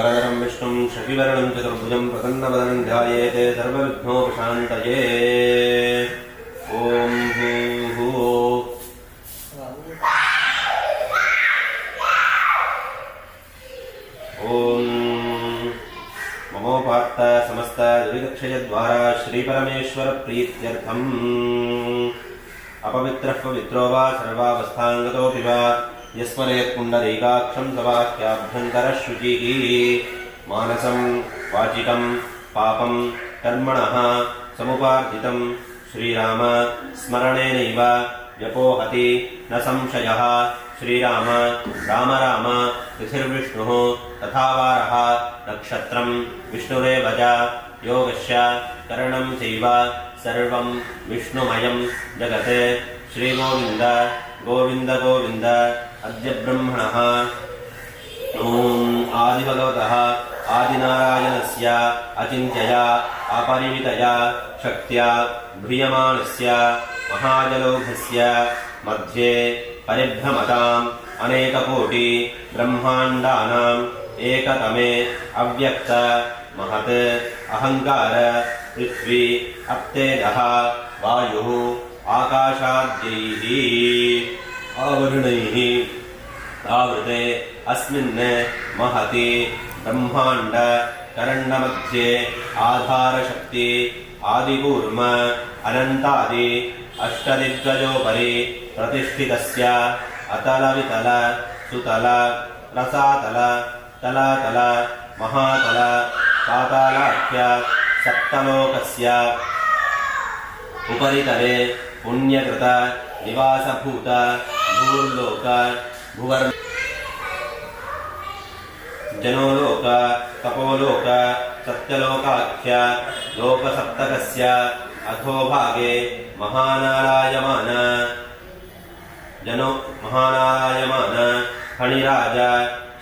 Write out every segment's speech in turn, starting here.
वरदरं विष्णुं शशिवर्णं चतुर्भुजं प्रसन्नवदनं ध्यायेत् सर्वविघ्नोपशान्तये। ॐ भूः ॐ ममोपात्त समस्त दुरितक्षयद्वारा श्रीपरमेश्वर प्रीत्यर्थम् अपवित्रः पवित्रो वा सर्वावस्थाङ्गतोऽपि वा यस्मरेत् पुण्डरीकाक्षं सवाक्याभ्यन्तरः शुचिः मानसं वाचिकं पापं कर्मणः समुपार्जितं श्रीराम स्मरणेनैव व्यपोहति न संशयः। श्रीराम राम राम तिथिर्विष्णुः तथा वारः नक्षत्रं विष्णुरेव च योगस्य करणं चैव सर्वं विष्णुमयं जगत्। श्रीगोविन्द गोविन्द गोविन्द अद्य ब्रह्मणः ॐ आदिभगवतः आदिनारायणस्य अचिन्त्यया अपरिमितया शक्त्या भ्रियमाणस्य महाजलौघस्य मध्ये परिभ्रमताम् अनेककोटि ब्रह्माण्डानाम् एकतमे अव्यक्त महत् अहङ्कार पृथ्वी अप्तेजः वायुः आकाशाद्यैः आवरणैः आवृते अस्मिन् महति ब्रह्माण्ड करण्डमध्ये आधारशक्ति आदिकूर्म अनन्तादि अष्टदिग्गजोपरि प्रतिष्ठितस्य अतलवितल सुतल रसातल तलातल महातल पातालाख्य सप्तलोकस्य उपरितले पुण्यकृत निवासभूत भूर्लोक भुवर् जनोलोक तपोलोक सत्यलोकाख्य लोकसप्तकस्य अधोभागे महानारायमान फणिराज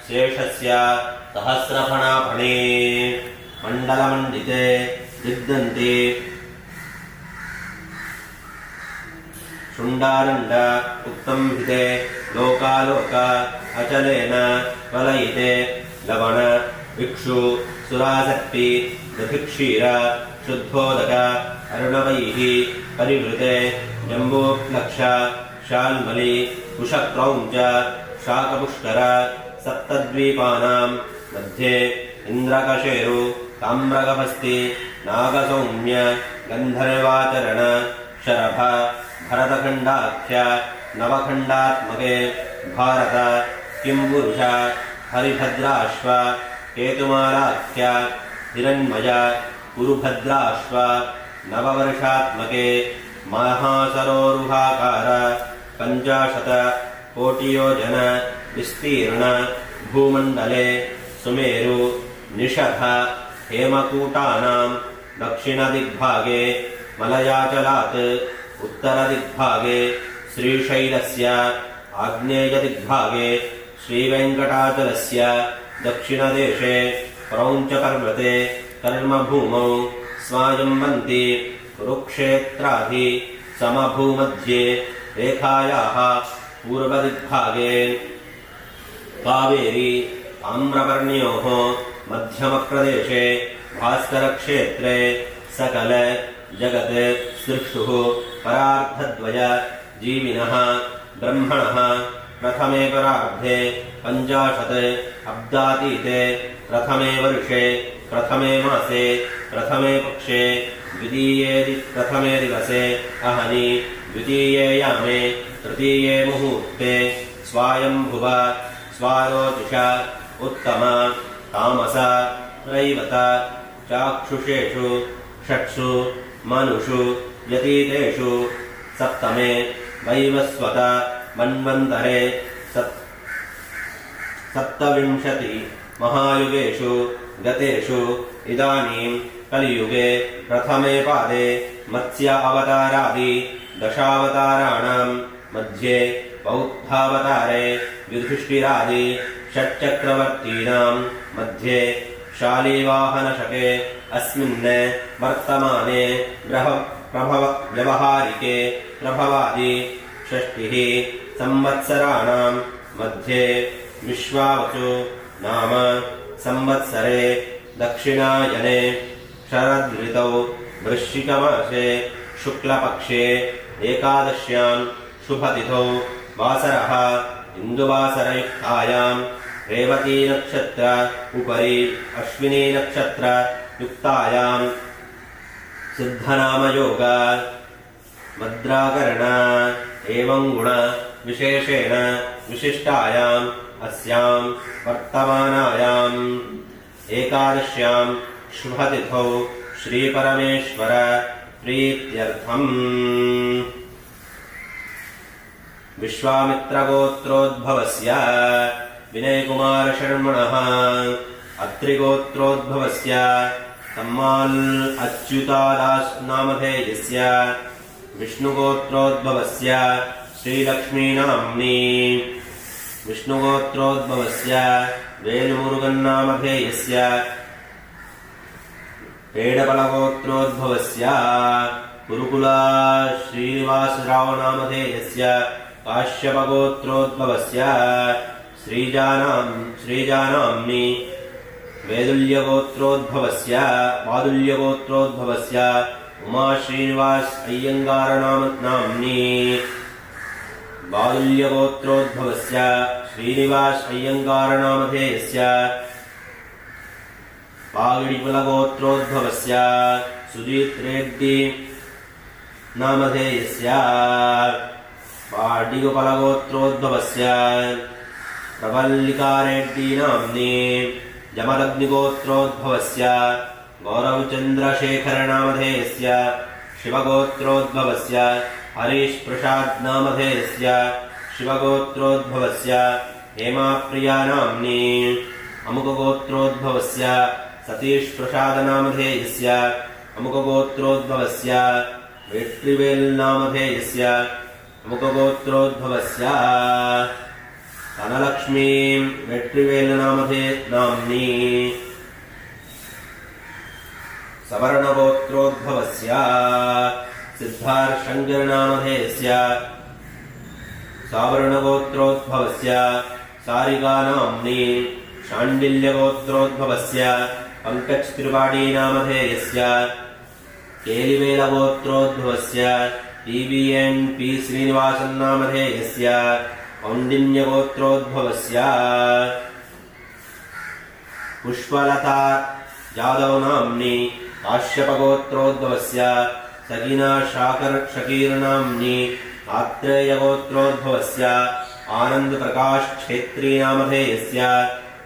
शेषस्य सहस्रफणाफणे मण्डलमण्डिते दिग्दन्ते शुण्डारण्ड उत्तम्भिते लोकालोक अचलेन वलयिते लवण भिक्षु सुरासक्ति दधिक्षीर शुद्धोदक अर्णवैः परिवृते जम्बोप्लक्ष शाल्मलि कुशक्रौञ्च शाकपुष्कर सप्तद्वीपानां मध्ये इन्द्रकशेरु ताम्रगभस्ति नागसौम्य गन्धर्वाचरण शरभ भरतखण्डाख्य नवखण्डात्मके भारत किंपुरुष हरिभद्राश्व केतुमालाख्य हिरण्मय कुरुभद्राश्व नववर्षात्मके महासरोरुहाकार 50 कोटियोजन विस्तीर्ण भूमण्डले सुमेरु निषध हेमकूटानां दक्षिणदिग्भागे मलयाचलात् उत्तरदिग्भागे श्रीशैलस्य आग्नेयदिग्भागे श्रीवेङ्कटाचलस्य दक्षिणदेशे क्रौञ्चपर्वते कर्मभूमौ स्वायम्बन्ति कुरुक्षेत्राधि समभूमध्ये रेखायाः पूर्वदिग्भागे कावेरी आम्रपर्ण्योः मध्यमप्रदेशे भास्करक्षेत्रे सकल जगत् सृष्टुः परार्धद्वय जीविनः ब्रह्मणः प्रथमे परार्धे 50 अब्दातीते प्रथमे वर्षे प्रथमे मासे प्रथमे पक्षे प्रथमे दिवसे अहनि द्वितीये यामे तृतीये मुहूर्ते स्वायम्भुव स्वारोचिष उत्तम तामस रैवत चाक्षुषेषु षट्सु मनुषु व्यतीतेषु सप्तमे वैवस्वत मन्वन्तरे 27 महायुगेषु गतेषु इदानीं कलियुगे प्रथमे पादे मत्स्य अवतारादि 10 अवताराणां मध्ये बौद्धावतारे युधिष्ठिरादि 6 चक्रवर्तीनां मध्ये शालीवाहनशके अस्मिन् वर्तमाने व्यवहारिके प्रभवादि 6 संवत्सराणां मध्ये विश्वावसु नाम संवत्सरे दक्षिणायने शरदृतौ वृश्चिकमासे शुक्लपक्षे एकादश्यां शुभतिथौ वासरः इन्दुवासरयुक्तायां रेवती नक्षत्र उपरि अश्विनी नक्षत्र युक्तायां सिद्धनामयोग भद्राकरण एवं गुण विशेषेण विशिष्टायाम् अस्यां वर्तमानायाम् एकादश्यां शुभतिथौ श्रीपरमेश्वर प्रीत्यर्थम् विश्वामित्रगोत्रोद्भवस्य विनयकुमारशर्मणः अत्रिगोत्रोद्भवस्य तम्माल् अच्युतादास नामधेयस्य विष्णुगोत्रोद्भवस्य श्रीलक्ष्मीनाम्नी विष्णुगोत्रोद्भवस्य वेलमुरुगन्नामधेयस्य पेडबलगोत्रोद्भवस्य कुरुकुला श्रीनिवासराव नामधेयस्य काश्यपगोत्रोद्भवस्य श्रीजानाम्नी वादुल्यगोत्रोद्भवस्य उमा श्रीनिवास अय्यंगारनाम्नी वादुल्यगोत्रोद्भवस्य श्रीनिवास अय्यंगारनामधेयस्य पागडिकुलगोत्रोद्भवस्य सुजीत रेड्डी नामधेयस्य पाडिगोपलगोत्रोद्भवस्य प्रवल्लिकारेड्डी नाम्नी जमदग्निगोत्रोद्भवस्य गौरवचन्द्रशेखरनामधेयस्य शिवगोत्रोद्भवस्य हरीश प्रसाद नामधेयस्य शिवगोत्रोद्भवस्य हेमाप्रिया नाम्नी अमुकगोत्रोद्भवस्य सतीश प्रसाद नामधेयस्य अमुकगोत्रोद्भवस्य वेट्रिवेल नामधेयस्य अमुकगोत्रोद्भवस्य धनलक्ष्मी वेट्रिवेल नाम्नी सवर्णगोत्रोद्भवस्य सिद्धार्थशंकर नामधेयस्य सावर्णगोत्रोद्भवस्य सारिका नाम्नी शाण्डिल्यगोत्रोद्भवस्य पंकज त्रिपाठी नामधेयस्य केलिवेलगोत्रोद्भवस्य TVN P श्रीनिवासन नामधेयस्य कौण्डिन्यगोत्रोद्भवस्य पुष्पलता जादव नाम्नी काश्यपगोत्रोद्भवस्य सगिना शकीर नाम्नी आत्रेयगोत्रोद्भवस्य आनंद प्रकाश क्षेत्री नामधेयस्य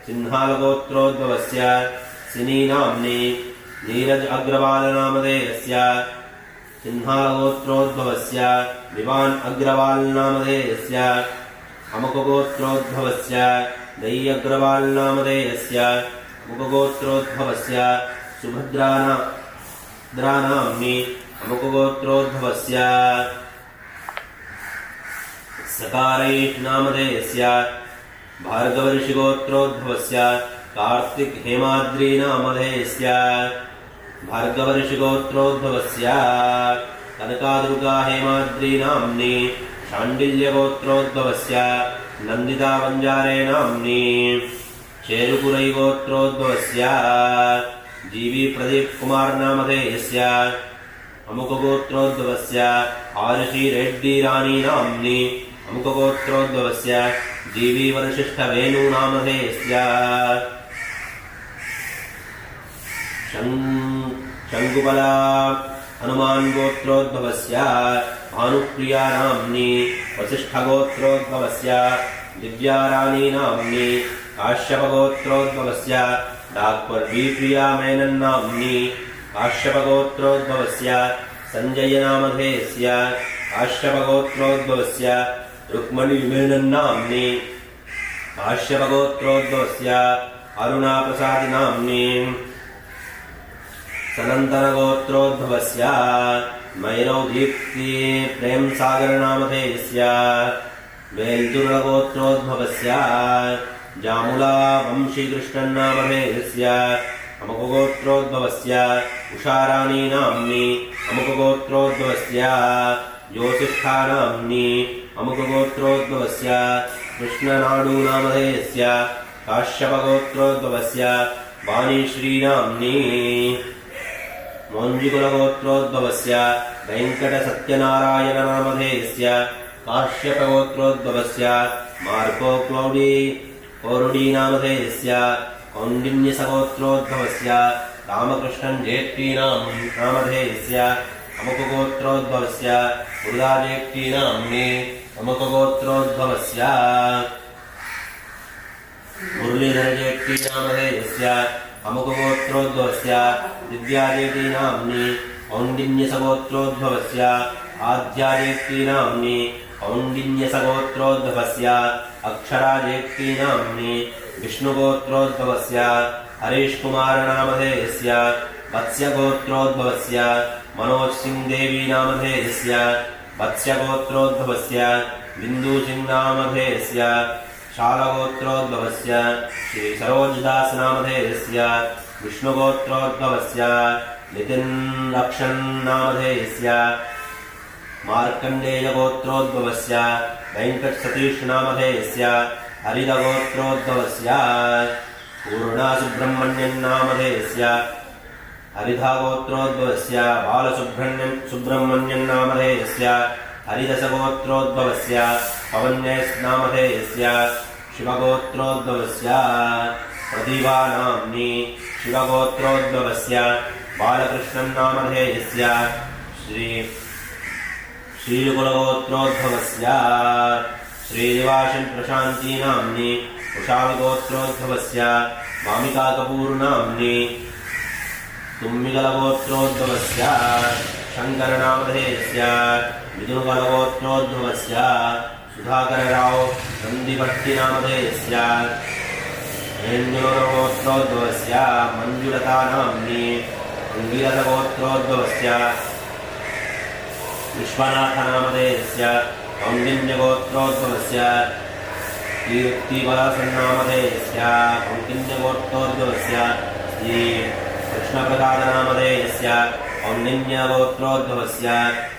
सिंहालगोत्रोद्भवस्य सिनी नाम्नी नीरज अग्रवाल नामधेयस्य सिंहालगोत्रोद्भवस्य विवान अग्रवाल नामधेयस्य अमुकगोत्रोद्भवस्य दयी अग्रवाल नामधेयस्य अमुकगोत्रोद्भवस्य सुभद्रा नाम्नी अमुकगोत्रोद्भवस्य सकारैष नामधेयस्य भार्गवऋषिगोत्रोद्भवस्य कार्तिक हेमाद्री नामधेयस्य भार्गवऋषिगोत्रोद्भवस्य कनकादुर्गा हेमाद्री नाम्नी शाण्डिल्यगोत्रोद्भवस्य नंदिता वंजारे नाम्नी चेरुपुरैगोत्रोद्भवस्य जीवी प्रदीप कुमार नामधेयस्य अमुकगोत्रोद्भवस्य आरुषि रेड्डी रानी नाम्नी अमुकगोत्रोद्भवस्य जीवी वरशिष्ठ वेणु नामधेयस्य शंकुबला हनुमान गोत्रोद्भवस्य भानुप्रिया नाम्नी वसिष्ठगोत्रोद्भवस्य दिव्या रानी नाम्नी काश्यपगोत्रोद्भवस्य डॉक्टर वी प्रिया मेनन नाम्नी काश्यपगोत्रोद्भवस्य संजय नामधेयस्य काश्यपगोत्रोद्भवस्य रुक्मणी मेनन नाम्नी काश्यपगोत्रोद्भवस्य अरुणा प्रसाद नाम्नी सनंतनगोत्रोद्भवस्य मैरव दीप्ति प्रेम सागर नामधेयस्य वेल्तुरगोत्रोद्भवस्य जामुला वंशी कृष्णन नामधेयस्य अमुकगोत्रोद्भवस्य उषाराणी नाम्नी अमुकगोत्रोद्भवस्य ज्योतिष्ठा नाम्नी अमुकगोत्रोद्भवस्य कृष्णनाडु नामधेयस्य काश्यपगोत्रोद्भवस्य वाणीश्रीनाम्नी मोञ्जिकुलगोत्रोद्भवस्य वेङ्कटसत्यनारायणनामधेयस्य काश्यपगोत्रोद्भवस्य मार्को पौरुडीनामधेयस्य कौण्डिन्यसगोत्रोद्भवस्य रामकृष्णन् जेट्टीनामधेयस्य अमुकगोत्रोद्भवस्य मुरुदाजेट्टीनाम्नि अमुकगोत्रोद्भवस्य मुरलीधरजेट्टीनामधेयस्य अमुकगोत्रोद्भवस्य दिव्याजेट्टीनाम्नि कौण्डिन्यसगोत्रोद्भवस्य आद्याजेट्टीनाम्नि कौण्डिन्यसगोत्रोद्भवस्य अक्षराजेट्टीनाम्नि विष्णुगोत्रोद्भवस्य हरीशकुमारनामधेयस्य वत्स्यगोत्रोद्भवस्य मनोज सिंह देवीनामधेयस्य वत्स्यगोत्रोद्भवस्य बिन्दुसिंहनामधेयस्य शालगोत्रोद्भवस्य श्री सरोजदासनामधेयस्य विष्णुगोत्रोद्भवस्य नितिन लक्षन्नामधेयस्य मार्कण्डेयगोत्रोद्भवस्य वेङ्कटसतीशनामधेयस्य हरिदगोत्रोद्भवस्य पूर्णासुब्रह्मण्यन्नामधेयस्य हरिधागोत्रोद्भवस्य बालसुब्रह्मण्यन्नामधेयस्य हरिदशगोत्रोद्भवस्य पवन्यस्नामधेयस्य शिवगोत्रोद्भवस्य प्रतिभानाम्नि शिवगोत्रोद्भवस्य बालकृष्णन्नामधेयस्य श्रीकुलगोत्रोद्भवस्य श्रीनिवासन प्रशान्तीनाम्नि कुशालगोत्रोद्भवस्य मामिकाकपूरनाम्नि तुम्मिगलगोत्रोद्भवस्य शङ्करनामधेयस्य मिथुनगलगोत्रोद्भवस्य सुधाकरराव नन्दिभट्टिनामधेयस्य हेण्योरगोत्रोद्भवस्य मञ्जुलतानाम्नि अङ्गिरसगोत्रोद्भवस्य विश्वनाथनामधेयस्य कौण्डिन्यगोत्रोद्भवस्य कीर्तिवरसन्नामधेयस्य कौण्डिन्यगोत्रोद्भवस्य श्री कृष्णप्रसादनामधेयस्य कौण्डिन्यगोत्रोद्भवस्य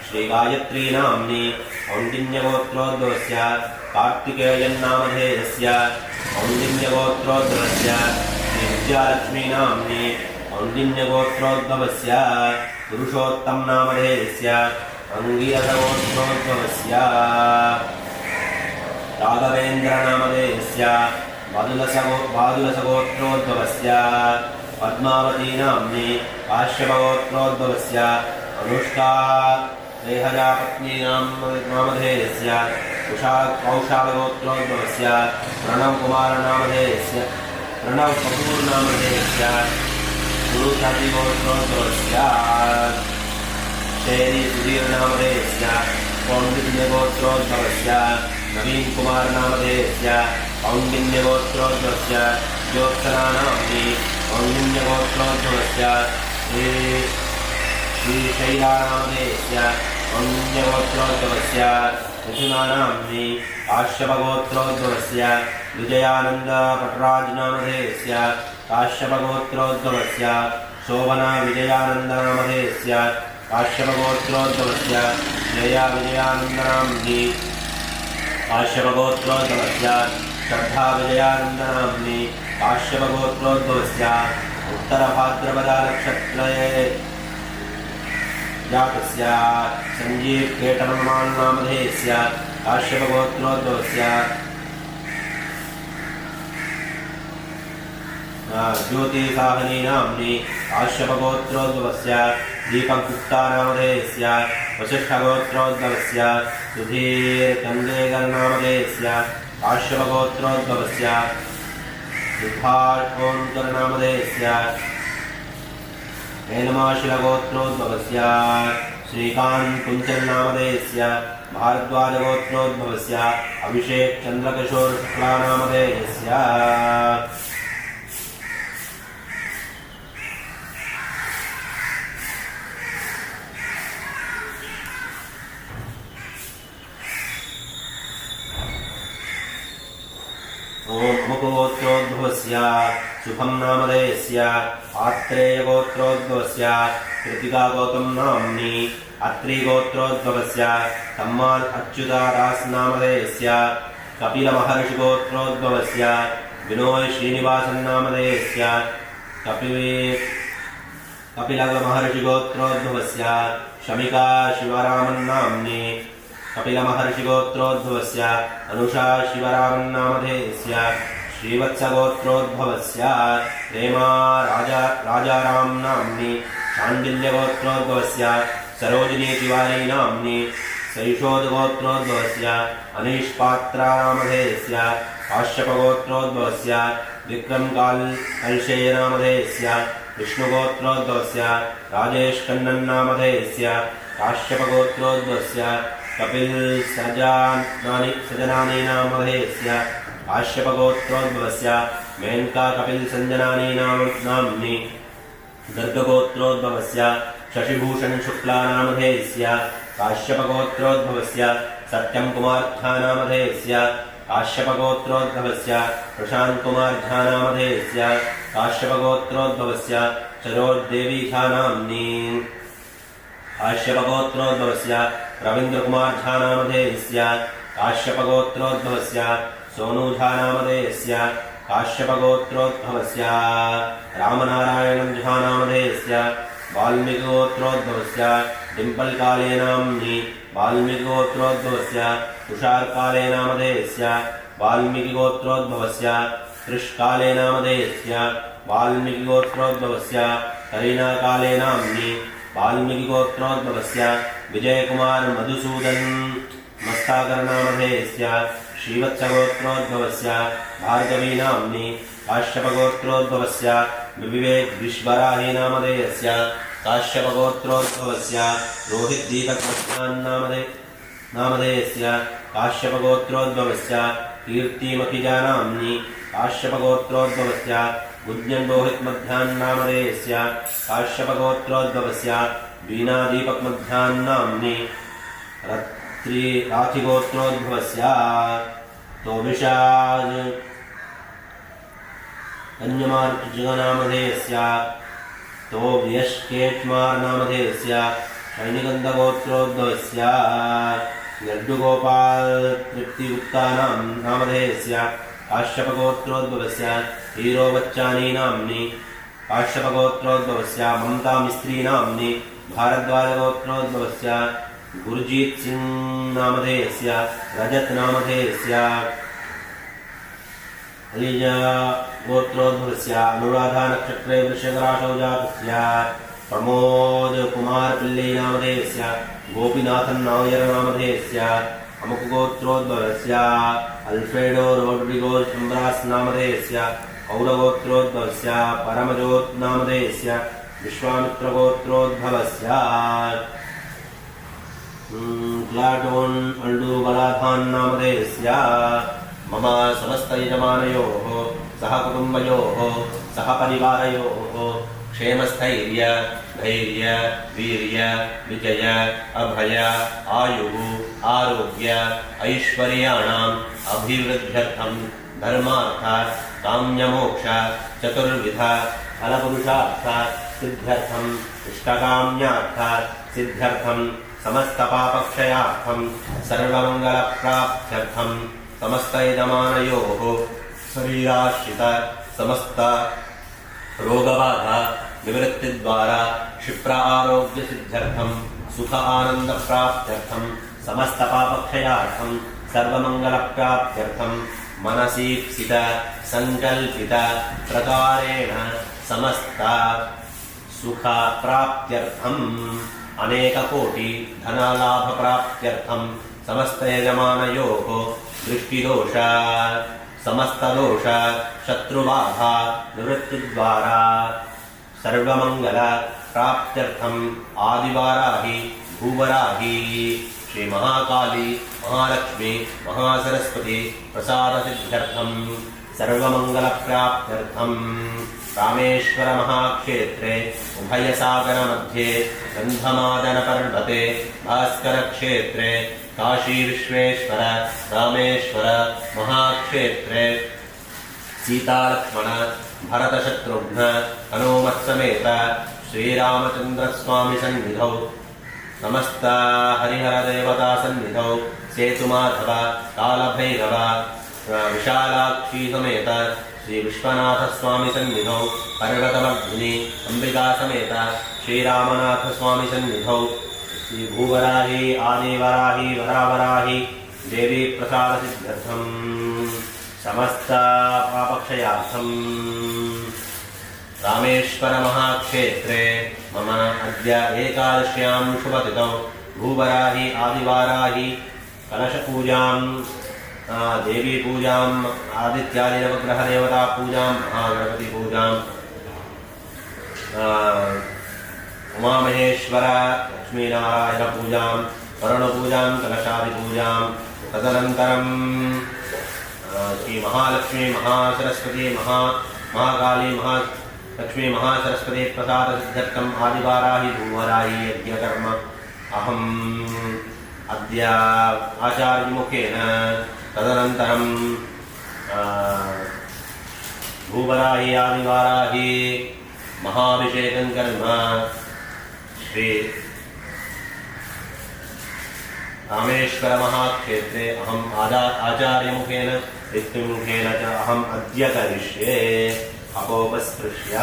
श्रीगायत्रीनाम्नि कौण्डिन्यगोत्रोद्भवस्य कार्तिकेयन्नामधेयस्य कौण्डिन्यगोत्रोद्भवस्य श्रीविद्यालक्ष्मीनाम्नि कौण्डिन्यगोत्रोद्भवस्य पुरुषोत्तमनामधेयस्य अङ्गिरसगोत्रोद्भवस्य राघवेन्द्रनामधेयस्य बादुलसगोत्रोद्भवस्य पद्मावतीनाम्नि काश्यपगोत्रोद्भवस्य अनुष्का रेहजापत्नीनामधेयस्य कौशालगोत्रोद्भवस्य प्रणवकुमारनामधेयस्य प्रणवकपूरनामधेयस्य गुरुसादिगोत्रोद्भवस्य शेरी सुधीरनामधेयस्य कौण्डिन्यगोत्रोद्भवस्य नवीनकुमारनामधेयस्य कौण्डिन्यगोत्रोद्भवस्य ज्योत्सनानाम्नि कौण्डिन्यगोत्रोद्भवस्य श्रीशैलानामधेयस्य कौण्डिन्यगोत्रोद्भवस्य मिथुनानाम्नि काश्यपगोत्रोद्भवस्य विजयानन्दपटराजनामधेयस्य काश्यपगोत्रोद्भवस्य शोभना विजयानन्दनामधेयस्य काश्यपगोत्रोद्भवस्य जया विजयानन्दनाम्नि काश्यपगोत्रोद्भवस्य श्रद्धा विजयानन्दनाम्नि काश्यपगोत्रोद्भवस्य उत्तरभाद्रपदनक्षत्रे जातस्य संजीव केटमन्नामधेयस्य काश्यपगोत्रोद्भवस्य ज्योतिसाहनीनाम्नि काश्यपगोत्रोद्भवस्य दीपकगुप्तानामधेयस्य वसिष्ठगोत्रोद्भवस्य सुधीरचन्द्रेकरनामधेयस्य काश्यपगोत्रोद्भवस्य सिद्धार्थोन्करनामधेयस्य हेलमाशिलगोत्रोद्भवस्य श्रीकान्त कुञ्चन्नामधेयस्य भारद्वाजगोत्रोद्भवस्य अभिषेक चन्द्रकिशोर शुक्लानामधेयस्य अमुकगोत्रोद्भवस्य शुभं नामधेयस्य आत्रेयगोत्रोद्भवस्य कृतिकागौतमनाम्नि अत्रिगोत्रोद्भवस्य तम्माल अच्युतादासनामधेयस्य कपिलमहर्षिगोत्रोद्भवस्य विनोय श्रीनिवासन्नामधेयस्य कपिलमहर्षिगोत्रोद्भवस्य शमिका शिवरामन्नाम्नि कपिलमहर्षिगोत्रोद्भवस्य अनुषा शिवरामन्नामधेयस्य श्रीवत्सगोत्रोद्भवस्य प्रेमा राजारामन्नाम्नि शाण्डिल्यगोत्रोद्भवस्य सरोजिनी तिवारी नाम्नि सैषोदगोत्रोद्भवस्य अनीशपात्रानामधेयस्य काश्यपगोत्रोद्भवस्य विक्रमकालशेयनामधेयस्य विष्णुगोत्रोद्भवस्य राजेशकन्नन्नामधेयस्य काश्यपगोत्रोद्भवस्य कपिलसजनानीनामधेयस्य काश्यपगोत्रोद्भवस्य मेनका कपिलसञ्जनानी नाम्नि गर्गगोत्रोद्भवस्य शशिभूषणशुक्लानामधेयस्य काश्यपगोत्रोद्भवस्य सत्यंकुमारझानामधेयस्य काश्यपगोत्रोद्भवस्य प्रशान्तकुमारझानामधेयस्य काश्यपगोत्रोद्भवस्य सरोजदेवीझानाम्नि काश्यपगोत्रोद्भवस्य रवीन्द्रकुमारझानामधेयस्य काश्यपगोत्रोद्भवस्य सोनूझानामधेयस्य काश्यपगोत्रोद्भवस्य रामनारायणझानामधेयस्य वाल्मीकिगोत्रोद्भवस्य डिम्पल्कालेनाम्नि वाल्मीकिगोत्रोद्भवस्य तुषारकालेनामधेयस्य वाल्मीकिगोत्रोद्भवस्य कृष्कालेनामधेयस्य वाल्मीकिगोत्रोद्भवस्य करीनाकालेनाम्नि वाल्मीकिगोत्रोद्भवस्य विजयकुमार मधुसूदन मस्ताकरनामधेयस्य श्रीवत्सगोत्रोद्भवस्य भार्गवीनाम्नि काश्यपगोत्रोद्भवस्य विवेक विश्वराहीनामधेयस्य काश्यपगोत्रोद्भवस्य रोहितदीपकनामधेयस्य काश्यपगोत्रोद्भवस्य कीर्तिमखिजानाम्नि काश्यपगोत्रोद्भवस्य गुज्जन्रोहितमध्यान्नामधेयस्य काश्यपगोत्रोद्भवस्य वीणादीपकमध्यान्नाम्नि राथिगोत्रोद्भवस्य तोविषाज कन्यमार्जनामधेयस्य तो व्यष्केट्मारनामधेयस्य शैनिगन्धगोत्रोद्भवस्य लड्डुगोपाल तृप्तिगुप्तानामधेयस्य काश्यपगोत्रोद्भवस्य हीरोबच्चानी नाम्नि काश्यपगोत्रोद्भवस्य ममता मिस्त्री नाम्नि भारद्वाजगोत्रोद्भवस्य गुरुजीत सिंह नामधेयस्य रजत नामधेयस्य अलीजा गोत्रोद्भवस्य अनुराधा नक्षत्रे वृषभराशौ जातस्य प्रमोद कुमार पिल्लै नामधेयस्य गोपीनाथन नायर नामधेयस्य अमुकगोत्रोद्भवस्य अल्फ्रेडो रोड्रिगो चंब्रास नामधेयस्य कौरगोत्रोद्भवस्य परमजोत नामधेयस्य विश्वामित्रगोत्रोद्भवस्य क्लाटोन अल्डुबलाथान नामधेयस्य मम समस्त यजमानयोः सह कुटुम्बयोः सह परिवारयोः क्षेमस्थैर्य धैर्य वीर्य विजय अभय आयुः आरोग्य ऐश्वर्याणाम् अभिवृद्ध्यर्थं धर्मार्थ काम्यमोक्ष चतुर्विध फलपुरुषार्थ सिद्ध्यर्थं इष्टकाम्यार्थ सिद्ध्यर्थं समस्तपापक्षयार्थं सर्वमङ्गलप्राप्त्यर्थं समस्तयजमानयोः शरीराश्रित समस्त रोगबाधा निवृत्तिद्वारा क्षिप्र आरोग्य सिद्ध्यर्थं सुख आनंद प्राप्त्यर्थं समस्त पापक्षयार्थं सर्वमंगलप्राप्त्यर्थं मनसीप्सित संकल्पित प्रकारेण समस्त सुख प्राप्त्यर्थं अनेक कोटि धनलाभ प्राप्त्यर्थं समस्त यजमानयोः दृष्टिदोष समस्त दोष शत्रुबाधा निवृत्तिद्वारा सर्वमंगल प्राप्त्यर्थं आदिवाराहि भूवराहि श्री महाकाली महालक्ष्मी महासरस्वती प्रसाद सिद्ध्यर्थं सर्वमंगल प्राप्त्यर्थं रामेश्वर महाक्षेत्रे उभयसागर मध्ये गंधमादन पर्वते भास्कर क्षेत्रे काशी विश्वेश्वर रामेश्वर महाक्षेत्रे सीतालक्ष्मण भरत शत्रुघ्न हनुमत् समेत श्रीरामचंद्र स्वामी सन्निधौ समस्त हरिहर देवता सन्निधौ सेतुमाधव कालभैरव विशालाक्षी समेत श्री विश्वनाथ स्वामी सन्निधौ पर्वतवर्धिनी अंबिका समेत श्रीरामनाथ स्वामी सन्निधौ श्री भूवराही आदिवराही वरावराही देवी प्रसाद सिद्ध्यर्थं समस्त पापक्षयार्थं रामेश्वर महाक्षेत्रे मम अद्य एकादश्यां शुभतिथौ भूवराही आदिवाराही कलशपूजां देवी पूजां आदित्यादि नवग्रह देवता पूजां महागणपति पूजां उमामहेश्वर लक्ष्मीनारायण पूजां वरुण पूजां कलशादि पूजां तदनन्तरं श्री महालक्ष्मी महासरस्वती महाकाली महालक्ष्मी महासरस्वती प्रसाद सिद्ध्यर्थम् आदिवाराही भूवराही यज्ञकर्म अहम् अद्य आचार्यमुखेन तदनन्तरं भूवराही आदिवाराही महाभिषेकं कर्म श्री रामेश्वर महाक्षेत्रे अहम् आचार्यमुखेन ऋत्विमुखेन च अहम् अद्य करिष्ये अपोपस्पृश्य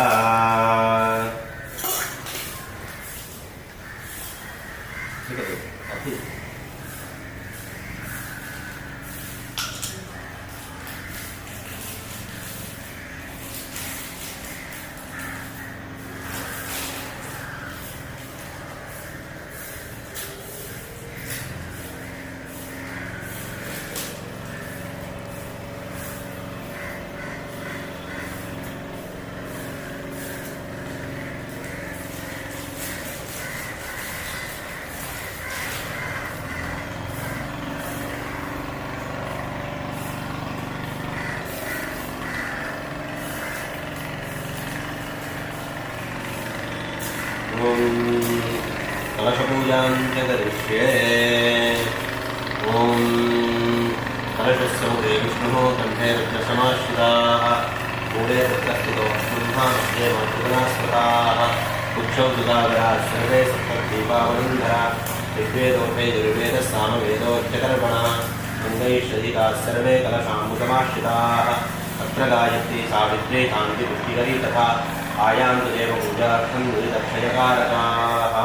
कलशपूजां च करिष्ये ॐ कलशस्य मुखे विष्णुः कण्ठे रुद्रसमाश्रिताः मूले तत्रस्थितो ब्रह्मामध्ये मातृगणास्पताः उक्षौ दुदागराः सर्वे सप्तदीपावनन्धरा ऋग्वेदोर्वे यजुर्वेदस्सामवेदोच्चकर्मणः अङ्गैश्रधिताः सर्वे कलशाम्बुसमाश्रिताः अत्र गायत्री सावित्री कान्तिपुष्टिकरी तथा आयान्तु देवपूजार्थं दुरितक्षयकारकाः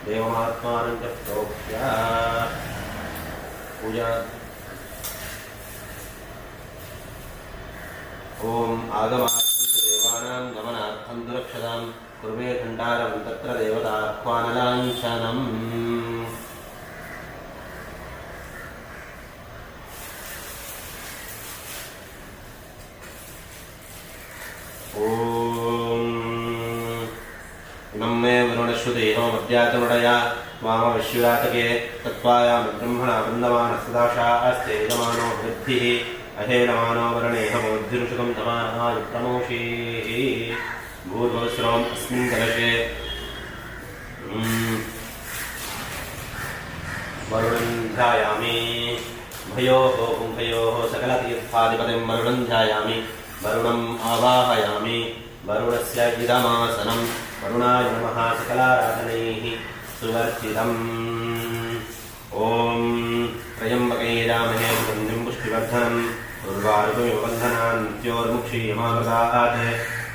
देवमात्मानं च प्रोक्ष्य पूजा ॐ आगमार्थं देवानां गमनार्थं दुरक्षतां कुर्मे खण्डारं तत्र देवताह्वानलाञ्छनम् इमं मे वरुणश्रुतेहो मध्यातमुडया वामविश्वरातके तत्त्वायां ब्रह्मणा वन्दमानस्तदाशा अस्ते यजमानो वृद्धिः अहेनमानो वरणेह मोद्धिरुषुकं तमानाय प्रमोषीः भूर्भुवस्सर्वम् अस्मिन् कलशे वरुणं ध्यायामि भयोः पुंभयोः सकलतीर्थाधिपतिं वरुणं ध्यायामि वरुणम् आवाहयामि वरुणस्य इदमासनं वरुणाय नमः सकलाराधनैः सुवर्चितम् ॐ त्र्यम्बके यजामहे सुगन्धिं पुष्टिवर्धनम् उर्वारुकमिव बन्धनान् मृत्योर्मुक्षीयमामृतात्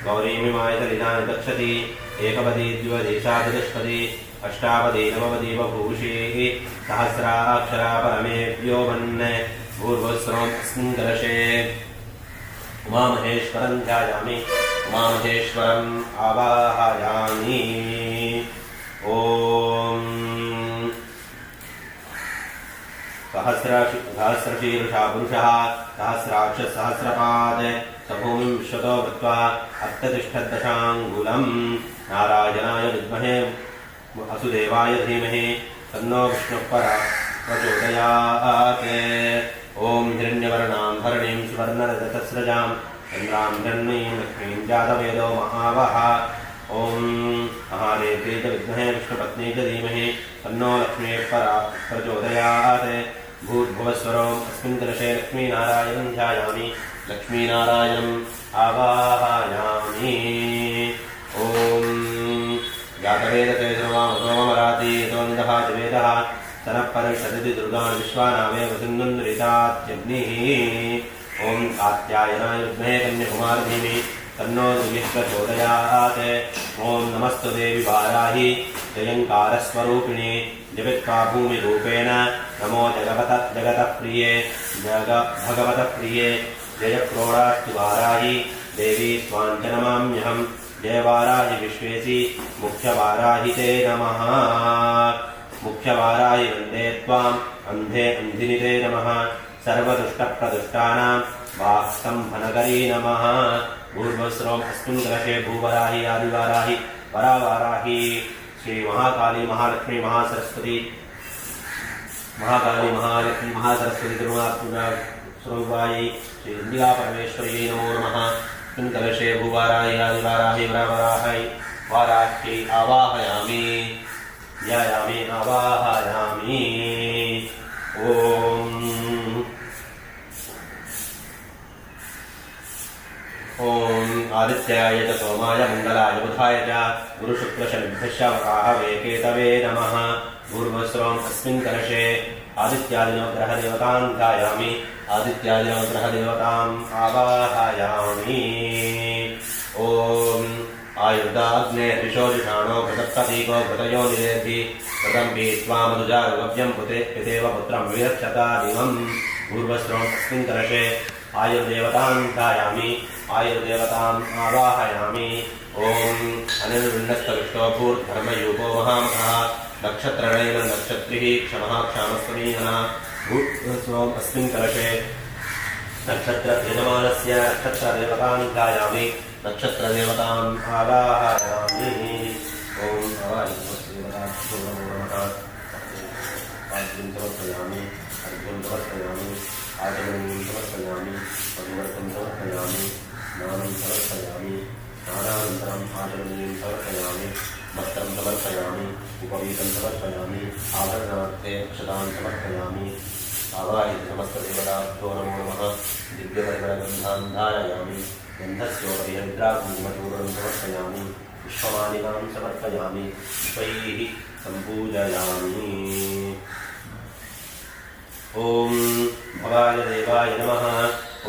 गौरीमिमायतलितानि दक्षति एकपदी द्विपदी साचतुष्पदी अष्टापदी नवपदी बभूषीः सहस्राक्षरा परमेभ्यो वन् भूर्भुवस्सर्वम् अस्मिन् कलशे उमामहेश्वरं ध्यायामि उमामहेश्वरम् आवाहयामि ॐ सहस्रशीर्षा पुरुषः सहस्राक्षः सहस्रपाद स भूमिं विश्वतो वृत्वा अत्यतिष्ठद्दशाङ्गुलं नारायणाय विद्महे वसुदेवाय धीमहि तन्नो विष्णुः प्रचोदयात् ॐ हिरण्यवर्णां धरणीं सुवर्णरजतस्रजां चन्द्रां हिरण्मयीं लक्ष्मीं जातवेदो महावः ॐ महानेत्रे च विद्महे विष्णुपत्नी च धीमहि तन्नो लक्ष्मीः प्रचोदयात् भूर्भुवस्वरोम् अस्मिन् कलशे लक्ष्मीनारायणं ध्यायामि लक्ष्मीनारायणम् आवाहयामि ॐ जातवेदते सर्वामसोमराति यतोऽन्धः च वेदः तनः परिषदति दुर्गान् विश्वानामेव सिन्धुन्द्रितात्यग्निः ॐ कात्यायनाय विद्महे कन्याकुमारीधीमहि तन्नो दुर्गे प्रचोदयात् ॐ नमस्तु देवी वाराहि जयङ्कारस्वरूपिणे जगत्का भूमिरूपेण नमो जगतः प्रिये भगवतः प्रिये जय क्रोडास्तु वाराहि देवी स्वां च नमाम्यहम् जय वाराहि विश्वेसि मुख्यवाराहि ते नमः मुख्यवाराहि वन्दे त्वाम् अन्धे अन्धिनि ते नमः सर्वदुष्टप्रदुष्टानां वाक्स्तम्भनकरी नमः भूर्भस्रोम् अस्मिन् कलशे भूवराहि आदिवाराहि परावाराहि श्री महाकाली महालक्ष्मी महासरस्वती महाकाली महालक्ष्मी महासरस्वती दुर्गापूजा स्वरूपायै श्री इंदिरा परमेश्वरी नमो नमः अस्मिन् कलशे भूवाराहि आदिवाराहि परावाराहि वाराह्यै आवाहयामि ध्यायामि आवाहयामि ॐ आदित्याय च सोमाय मङ्गलाय बुधाय च गुरुशुक्रशनिभ्यश्च वराहवे केतवे नमः भूर्भस्रोम् अस्मिन् कलशे आदित्यादिनवग्रहदेवतां ध्यायामि आदित्यादिनवग्रहदेवताम् आवाहयामि ॐ आयुर्दाग्ने ऋषोजिषाणो घृतप्रतीको घृतयो निरेधि घृतं पीत्वा मधुजारुगव्यं पितेव पुत्रं विरक्षता दिवं भूर्भस्रोम् अस्मिन् कलशे आयुर्देवतां ध्यायामि आयुर्देवताम् आवाहयामि ॐ अनिर्विण्णस्तविष्टो भूर्धर्मयूपो महामखः नक्षत्रगणेन नक्षत्रिः क्षमः क्षामस्वमीहनः भूर्भस्रोम् अस्मिन् कलशे नक्षत्रयजमानस्य नक्षत्रदेवतां ध्यायामि नक्षत्रदेवताम् आवाहयामि ॐ आवाहयामि अर्घ्यं समर्पयामि आचमनीं समर्पयामि परिवर्तं समर्पयामि स्नानं समर्पयामि स्नानानन्तरम् आचमनीं समर्पयामि वस्त्रं समर्पयामि उपवीतं समर्पयामि आभरणार्थे अक्षतान् समर्पयामि आवाहित समस्तदेवताभ्यो नमो नमः दिव्यपरिमलगन्धान् धारयामि गन्धस्योपरि हरिद्राकुङ्कुमचूर्णं समर्पयामि पुष्पमालिकां समर्पयामि पुष्पैः सम्पूजयामि ॐ भवाय देवाय नमः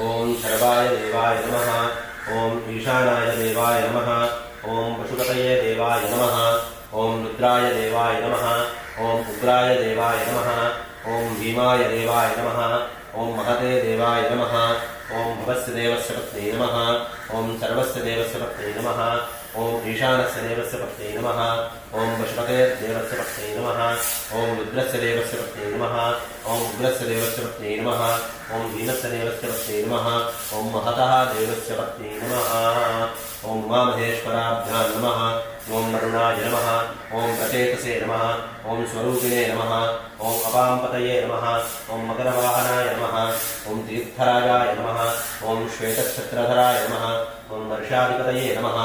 ॐ शर्वाय देवाय नमः ॐ ईशानाय देवाय नमः ॐ पशुपतये देवाय नमः ॐ रुद्राय देवाय नमः ॐ उग्राय देवाय नमः ॐ भीमाय देवाय नमः ॐ महते देवाय नमः ॐ भवस्य देवस्य पत्नी नमः ॐ सर्वस्य देवस्य पत्नी नमः ॐ ईशानस्य देवस्य पत्नी नमः ॐ पशुपते देवस्य पत्नी नमः ॐ रुद्रस्य देवस्य पत्नी नमः ॐ उग्रस्य देवस्य पत्नी नमः ॐ भीमस्य देवस्य पत्नी नमः ॐ महतः देवस्य पत्नी नमः ॐ उमामहेश्वराभ्यां नमः ॐ वरुणाय नमः ॐ प्रचेतसे नमः ॐ स्वरूपिणे नमः ॐ अपाम्पतये नमः ॐ मकरवाहनाय नमः ॐ तीर्थराजाय नमः ॐ श्वेतक्षत्रधराय नमः ॐ वर्षाधिपतये नमः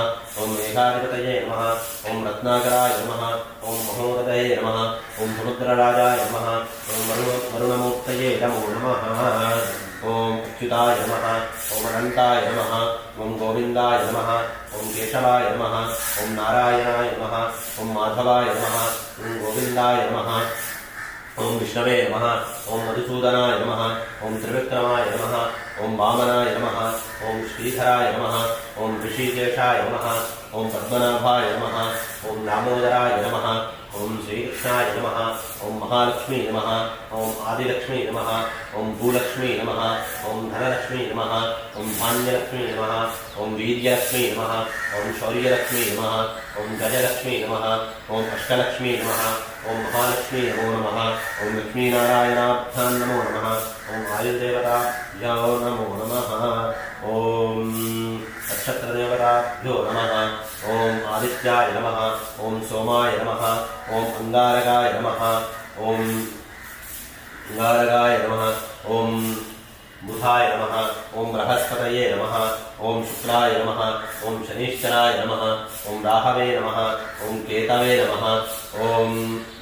ॐ मेघाधिपतये नमः ॐ रत्नाकराय नमः ॐ महोदये नमः ॐ समुद्रराजाय नमः ॐ वरुणमूर्तये नमो नमः ॐ अच्युताय नमः ॐ अनन्ताय नमः ॐ गोविन्दाय नमः ॐ केशवाय नमः ॐ नारायणाय नमः ॐ माधवाय नमः ॐ गोविन्दाय नमः ॐ विष्णवे नमः ॐ मधुसूदनाय नमः ॐ त्रिविक्रमाय नमः ॐ वामनाय नमः ॐ श्रीधराय नमः ॐ ऋषिकेशाय नमः ॐ पद्मनाभाय नमः ॐ दामोदराय नमः ॐ श्रीकृष्णाय नमः ॐ महालक्ष्मी नमः ॐ आदिलक्ष्मी नमः ॐ भूलक्ष्मी नमः ॐ धनलक्ष्मी नमः ॐ धान्यलक्ष्मी नमः ॐ वीर्यलक्ष्मी नमः ॐ शौर्यलक्ष्मी नमः ॐ गजलक्ष्मी नमः ॐ अष्टलक्ष्मी नमः ॐ महालक्ष्मी नमो नमः ॐ लक्ष्मीनारायणाभ्यां नमो नमः ॐ आयुर्देवताभ्यो नमो नमः ॐ नक्षत्रदेवताभ्यो नमः ॐ आदित्याय नमः ॐ सोमाय नमः ॐ अंगारकाय नमः ॐ अंगारकाय नमः ॐ बुधाय नमः ॐ बृहस्पतये नमः ॐ शुक्राय नमः ॐ शनिश्चराय नमः ॐ राहवे नमः ॐ केतवे नमः ॐ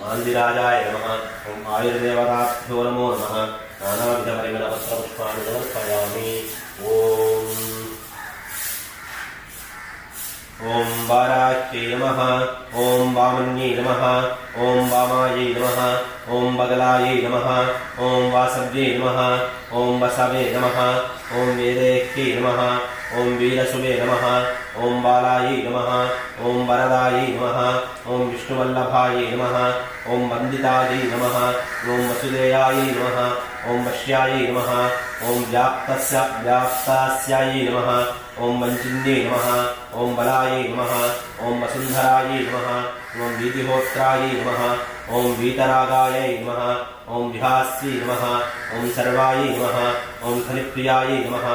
मान्दिराजाय नमः ॐ आयुर्देवताभ्यो नमो नमः नानाविधपरिमलपत्रपुष्पाणि समर्पयामि ॐ वाराह्यै नमः ॐ वामन्यै नमः ॐ वामायै नमः ओम बगलायै नमः ओम वासव्यै नमः ओम वसवे नमः ओम वेदेह्यै नमः ओम वीरसुवे नमः ओम बालायै नमः ओम वरदायै नमः ओम विष्णुवल्लभायै नमः ओम वन्दितायै नमः ओम वसुदेयायै नमः ओम वश्यायै नमः ओम व्याप्तास्यायै नमः ओम वञ्चिन्यै नमः ओम बलायै नमः ओम वसुन्धरायै नमः ओम वीतिहोत्रायै नमः ओम वीतरागायै नमः ओम विहास्यै नमः ओम सर्वायै नमः ओम खनिप्रियायै नमः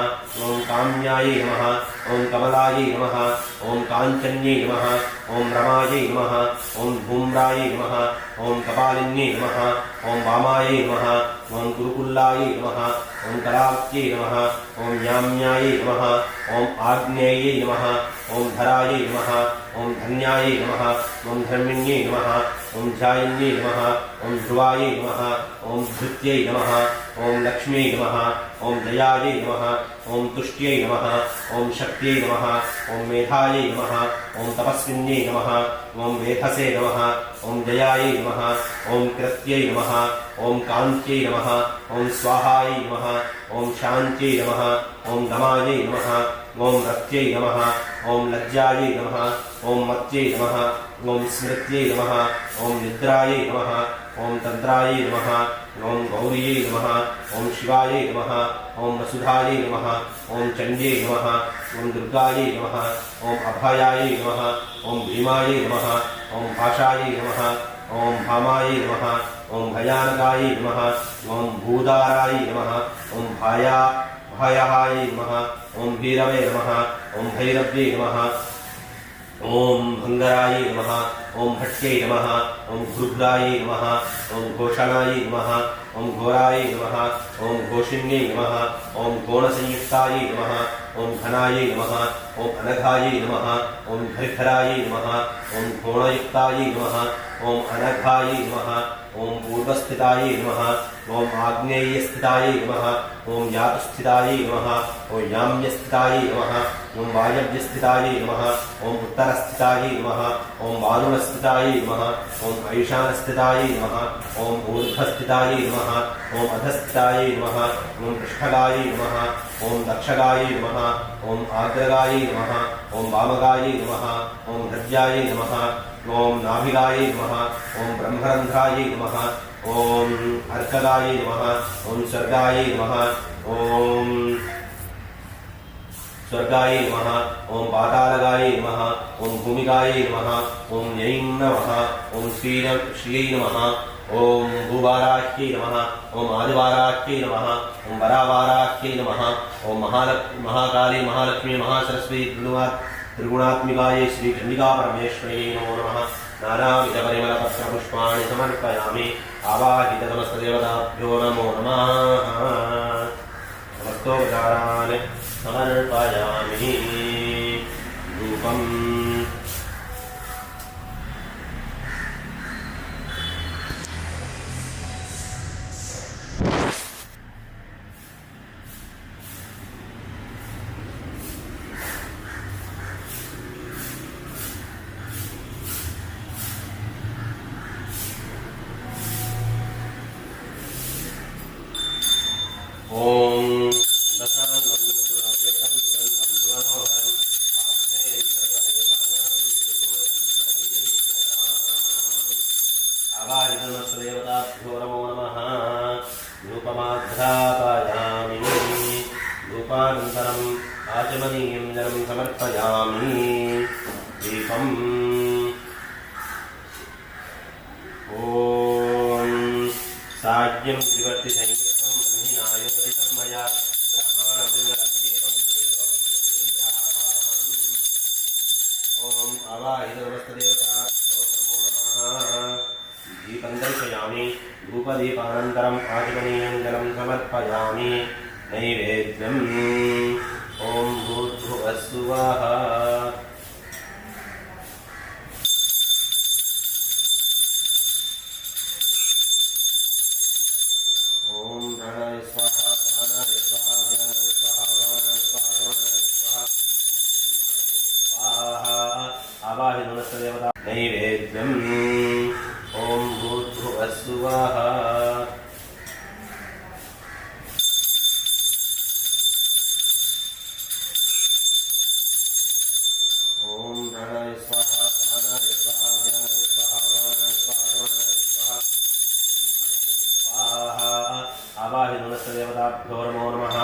ओम काम्यायै नमः ओम कमलायै नमः ओम काञ्चन्यै नमः ओम रमायै नमः ओम धूम्रायै नमः ओम कपालिन्यै नमः ओम वामायै नमः ओम गुरुकुल्लायै नमः ओम कलावत्यै नमः ओम याम्यायै नमः ओम आग्नेयै नमः ओम धरायै नमः ओम धन्यायै नमः ओम धर्मिण्यै नमः ओम ध्यायिन्यै नमः ओम ध्रुवायै नमः ओम धृत्यै नमः ओम लक्ष्म्यै नमः ओम जयायै नमः ओम तुष्ट्यै नमः ओम शक्त्यै नमः ओम मेधायै नमः ओम तपस्विन्यै नमः ओम वेधसे नमः ओम जयायै नमः ओम कृत्यै नमः ओम कान्त्यै नमः ओम स्वाहायै नमः ओम शान्त्यै नमः ओम दमायै नमः ओम रत्यै नमः ओम लज्जायै नमः ओम मत्यै नमः ओम स्मृत्यै नमः ओम निद्रायै नमः ओम तन्त्रायै नमः ओम गौर्यै नमः ओम शिवायै नमः ओम वसुधायै नमः ओम चण्ड्यै नमः ओम दुर्गायै नमः ओम अभयायै नमः ओम भीमायै नमः ओम भाषायै नमः ओम भामायै नमः ओम भयानकायै नमः ओम भूदारायै नमः ओम भयाहायै नमः ओम भीरवे नमः ओम भैरव्यै नमः ओम भंगरायै नमः ओम भट्ट्यै नमः ओम घुरुघ्रायै नमः ओम घोषणायै नमः ओम घोरायै नमः ओम घोषिण्यै नमः ओम घोणसंयुक्तायै नमः ओम घनायै नमः ओम अनघायै नमः ओम घरिघरायै नमः ओम घोणयुक्तायै नमः ओम अनघायै नमः ओम पूर्वस्थितायै नमः ओम आग्नेयस्थितायै नमः ओम यातुस्थितायै नमः ओम याम्यस्थितायै नमः ओम वायव्यस्थितायै नमः ओम उत्तरस्थितायै नमः ओम वारुणस्थितायै नमः ओम ऐशानस्थितायै नमः ओम ऊर्ध्वस्थितायै नमः ओम अधस्थितायै नमः ओम पृष्ठगायै नमः ओम दक्षगायै नमः ओम आग्रगायै नमः ओम वामगायै नमः ओम हृद्यायै नमः ओम नाभिगायै नमः ओम ब्रह्मरन्ध्रायै नमः ओम अर्कगायै नमः ओम स्वर्गायै नमः ओम स्वर्गायै नमः ओम पातालगायै नमः ओम भूमिगायै नमः ओम यै नमः ओम श्रियै नमः ओम भूवाराह्यै नमः ओम आदिवाराह्यै नमः ओम वरावाराह्यै नमः ओम महाकाली महालक्ष्मी महासरस्वती त्रिगुणात्मिकायै श्री चण्डिका परमेश्वर्यै नमो नमः नानाविधपरिमलपत्रपुष्पाणि समर्पयामि आवाहितसमस्तदेवताभ्यो नमो नमः समस्तोपचारान् समर्पयामि धूपम् देवताभ्यो नमो नमः धूपमाघ्रापयामि धूपानन्तरम् आचमनीयं जलं समर्पयामि दीपम् ॐ साज्यं त्रिवर्तिसंयुक्तं बन्धिनायोजितं मया ग्रहाणमङ्गलदीपं त्रैलोक्यदेवतापाहम् ॐ आवाहितनमस्तदेवताभ्यो नमो नमः दीपं दर्शयामि धूपदीपानन्तरम् आचमनीयं जलं समर्पयामि नैवेद्यम् ॐ भूर्भुवः सुवः ॐ प्राणाय स्वाहा प्राणाय स्वाहा ज्ञानाय स्वाहा प्राणाय स्वाहा प्राणाय स्वाहा स्वाहा आवाहितनमस्तदेवता नैवेद्यम् ॐ भूर्भुवः स्वाहा ओम प्राणाय स्वाहा प्राणाय स्वाहा ज्ञानाय स्वाहा प्राणाय स्वाहा प्राणाय स्वाहा स्वाहा आवाहि नमस्ते देवताभ्यो नमो नमः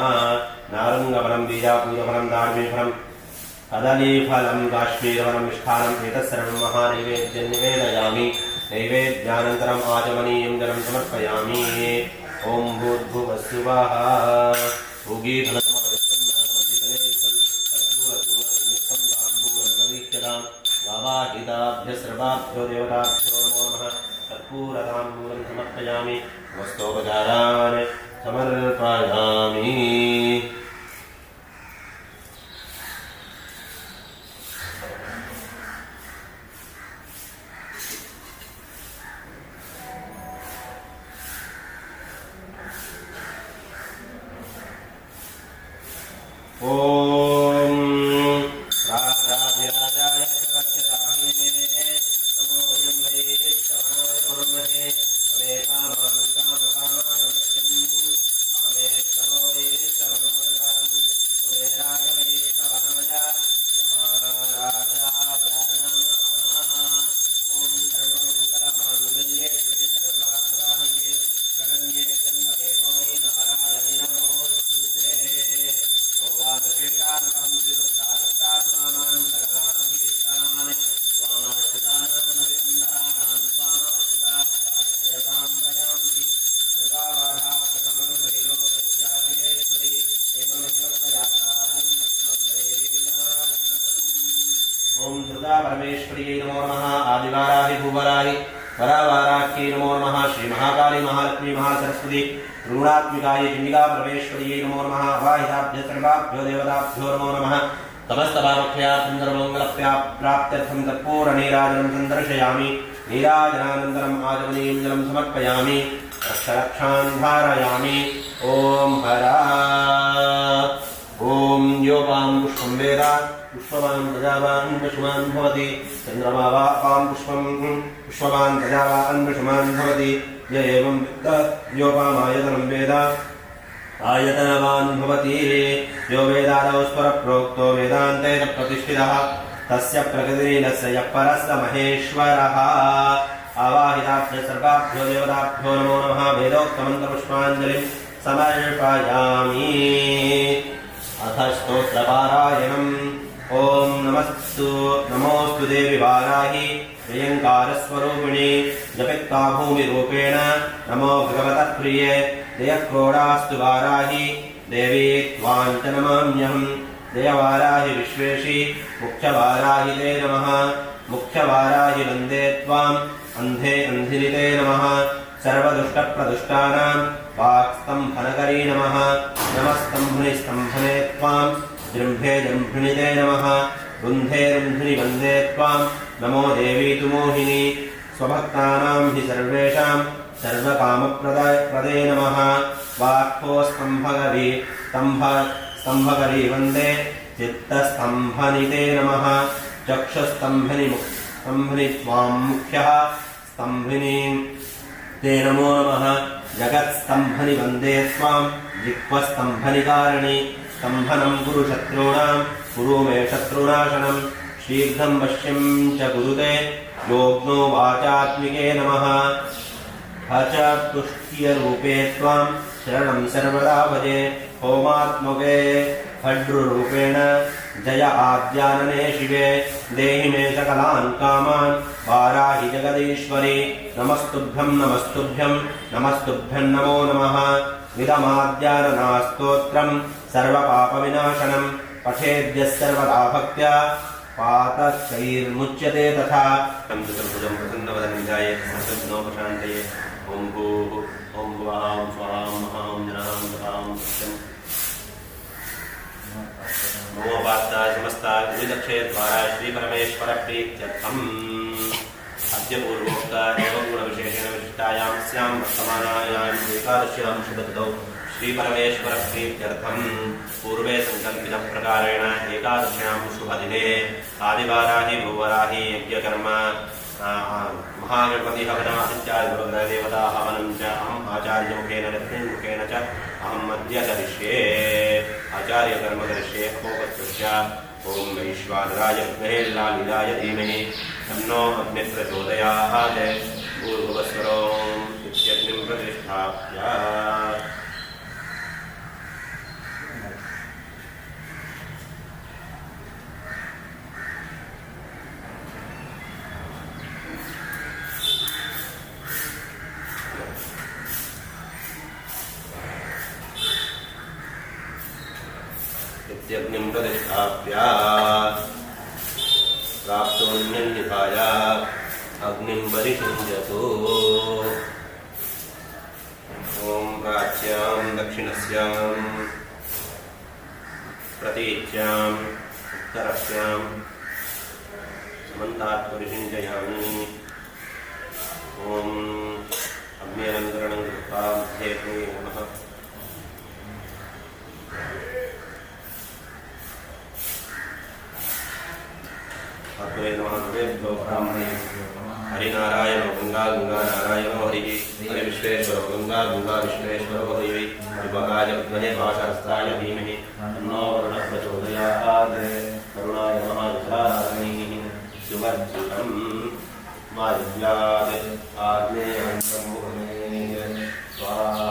नारंगफलं बीजापूरफलं दार्मीफलं कदलीफलं काश्मीरफलं मिष्ठानं एतत्सर्वं महानैवेद्यं निवेदयामि नैवेद्यानन्तरम् आचमनीयं जलं समर्पयामि ओम भूर्भुवः स्वः भुगीफलमवृत्तं नागमल्लिकलेशं कर्पूरपूर्णसंयुक्तं ताम्बूलं प्रदीप्यतां वावाहिताभ्यः सर्वाभ्यो देवताभ्यो नमो नमः कर्पूरताम्बूलं समर्पयामि वस्तोपचारान् समर्पयामि ओम राजाधिराजाय प्रपच्यताहे नमो वयं वैश्रवणाय कुर्महे तवे कामान् कामकामागमत्यं कामेश्वरो वैश्रवणो ददातु कुबेराय वैश्रवणाय महाराजाय नमः ओम सर्वमङ्गलमाङ्गल्ये शिवे सर्वार्थसाधिके शरण्ये त्र्यम्बके गौरी नारायणि नमोऽस्तुते योगानुशेषानहं श्रीदुःखारक्षात्मानां शरणानभीष्टान् स्वामाश्रितानां स्वामाश्रिताश्चाश्रयतां प्रयान्ति सर्वाबाधाप्रशमं त्रैलोक्यस्याखिलेश्वरि एवमेव प्रयातार्यं अस्मद्वैरिविनाशनम् ॐ दुर्गा परमेश्वर्यै नमो नमः आदिवाराहि भूवराहि वरावाराख्यै नमो नमः श्रीमहाकाली महालक्ष्मी महासरस्वती त्रिगुणात्मिकायै चण्डिका परमेश्वर्यै नमो नमः अवाहिताभ्यः सर्वाभ्यो देवताभ्यो नमो नमः समस्तपापक्षयार्थं सर्वमङ्गलप्राप्त्यर्थं कर्पूरनीराजनं सन्दर्शयामि नीराजनानन्तरम् आचमनीयं जलं समर्पयामि रक्षरक्षान् धारयामि ॐ हरा ॐ योपां पुष्पं वेद पुष्पवान् प्रजावान् पशुमान् भवति चन्द्रमा वापां पुष्पं पुष्पवान् प्रजावान् पशुमान् भवति य एवं विद्ध योपामायतनं वेद आयतनवान् भवति यो वेदादौ स्वरप्रोक्तो वेदान्ते च प्रतिष्ठितः तस्य प्रकृतिलीनस्य यः परस्य महेश्वरः आवाहिताभ्यः सर्वाभ्यो देवताभ्यो नमो नमः वेदोक्तमन्त्रपुष्पाञ्जलिं समर्पयामि अथ स्तोत्रपारायणम् ॐ नमोऽस्तु देवि वाराहि प्रियङ्कारस्वरूपिणि जपित्वा भूमिरूपेण नमो भगवतः प्रिये जयक्रोडास्तु वाराहि देवी त्वां च नमाम्यहम् जयवाराहि विश्वेशि मुख्यवाराहि ते नमः मुख्यवाराहि वन्दे त्वाम् अन्धे अन्धिनि ते नमः सर्वदुष्टप्रदुष्टानां वाक्स्तम्भनकरी नमः नमस्तम्भनि स्तम्भने त्वां जृम्भे जृम्भिणि ते नमः रुन्धे रुन्धिनि वन्दे त्वां नमो देवी तु मोहिनी स्वभक्तानां हि सर्वेषां सर्वकामप्रदे नमः वाक्को स्तम्भकरी वन्दे चित्तस्तम्भनि ते नमः चक्षुस्तम्भनि त्वां मुख्यः स्तम्भिनी ते नमो नमः जगत्स्तम्भनि वन्दे त्वां जिह्वस्तम्भनि कारिणि स्तम्भनं कुरु शत्रूणां कुरु मे शत्रुनाशनं शीघ्रं वश्यं च कुरुते योग्नो वाचात्मिके नमः च तुष्ट्यरूपे त्वां शरणं सर्वदा भजे होमात्मके भद्रुरूपेण जय आद्यानने शिवे देहि मे सकलान् कामान् वाराहि जगदीश्वरि नमस्तुभ्यं नमस्तुभ्यं नमस्तुभ्यं नमो नमः इदमाद्याननास्तोत्रं सर्वपापविनाशनं पठेद्यः सर्वदा भक्त्या पातकैर्मुच्यते तथा चतुर्भुजं प्रसन्नवदनं समस्तविघ्नोपशान्तये ॐ भूः ॐ भुवः ॐ स्वाहा ॐ महां जनां तथां सत्यम् नमो वार्ताय समस्ता गुरुदक्षेद्वारा श्रीपरमेश्वरप्रीत्यर्थम् अद्य पूर्वोक्त एवं गुणविशेषेण विशिष्टायां स्यां वर्तमानायाम् एकादश्यां शुभतिथौ श्रीपरमेश्वरप्रीत्यर्थं पूर्वे सङ्कल्पितप्रकारेण एकादश्यां शुभदिने आदिवाराहि भूवराहि यज्ञकर्म महागणपति हवनाचार्य गुरुग्रह देवता हवनं च अहम् आचार्यमुखेन रत्नमुखेन च अहम् अद्य करिष्ये आचार्यकर्म करिष्ये अपोपत्यस्य ॐ वैश्वानराय विद्महे लालिताय धीमहि तन्नो अग्निः प्रचोदयात् भूर्भुवस्वरोम् इत्यग्निं प्रतिष्ठाप्य यज्ञं प्रतिष्ठाप्य प्राप्तोऽन्यन्निधाय अग्निं परिषुञ्जतु ॐ प्राच्यां दक्षिणस्यां प्रतीच्याम् उत्तरस्यां समन्तात् परिषुञ्जयामि ॐ अग्न्यलङ्करणं कृत्वा मध्ये नमः हरिनारायण गंगा गंगा नारायण हरि हरि विश्वेश्वर गंगा गंगा विश्वेश्वर हरि हरिभगाय विद्महे पाशहस्ताय धीमहि तन्नो वरुणः प्रचोदयात् करुणाय महाविशालाग्निः सुवर्जितं मार्यात् आग्नेयं ब्रह्मणे स्वाहा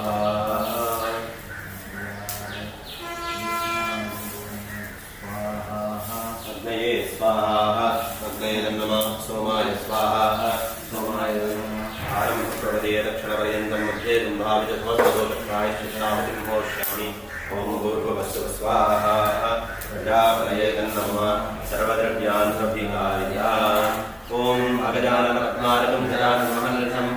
अग्नये स्वाहा अग्नये नमः सोमाय स्वाहा सोमाय आरम्भप्रवदे दक्षिणपर्यन्तं मध्ये कुम्भाविजध्वस्तदोषक्षाय शिष्टावतिं घोष्यामि ॐ भूर्भुवस्सुः स्वाहा प्रजापतये नमः सर्वद्रव्यान्नभिकारिया ॐ अगजाननपद्मार्कं गजाननमहर्षं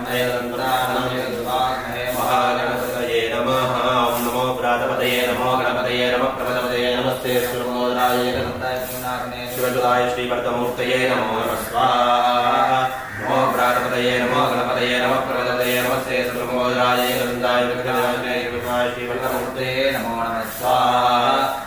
महागणपतये नमः ॐ नमो प्रातपतये नमो गणपतये नमः प्रपदपतये नमस्ते श्रीमोदराय शिवजुदाय श्रीवर्तमूर्तये नमो नमः स्वाहा नमो प्रातपतये नमो गणपतये नमः प्रपदपतये नमस्ते श्रीमोदराय गन्धाय विग्रहाय श्रीवर्तमूर्तये नमो नमः स्वाहा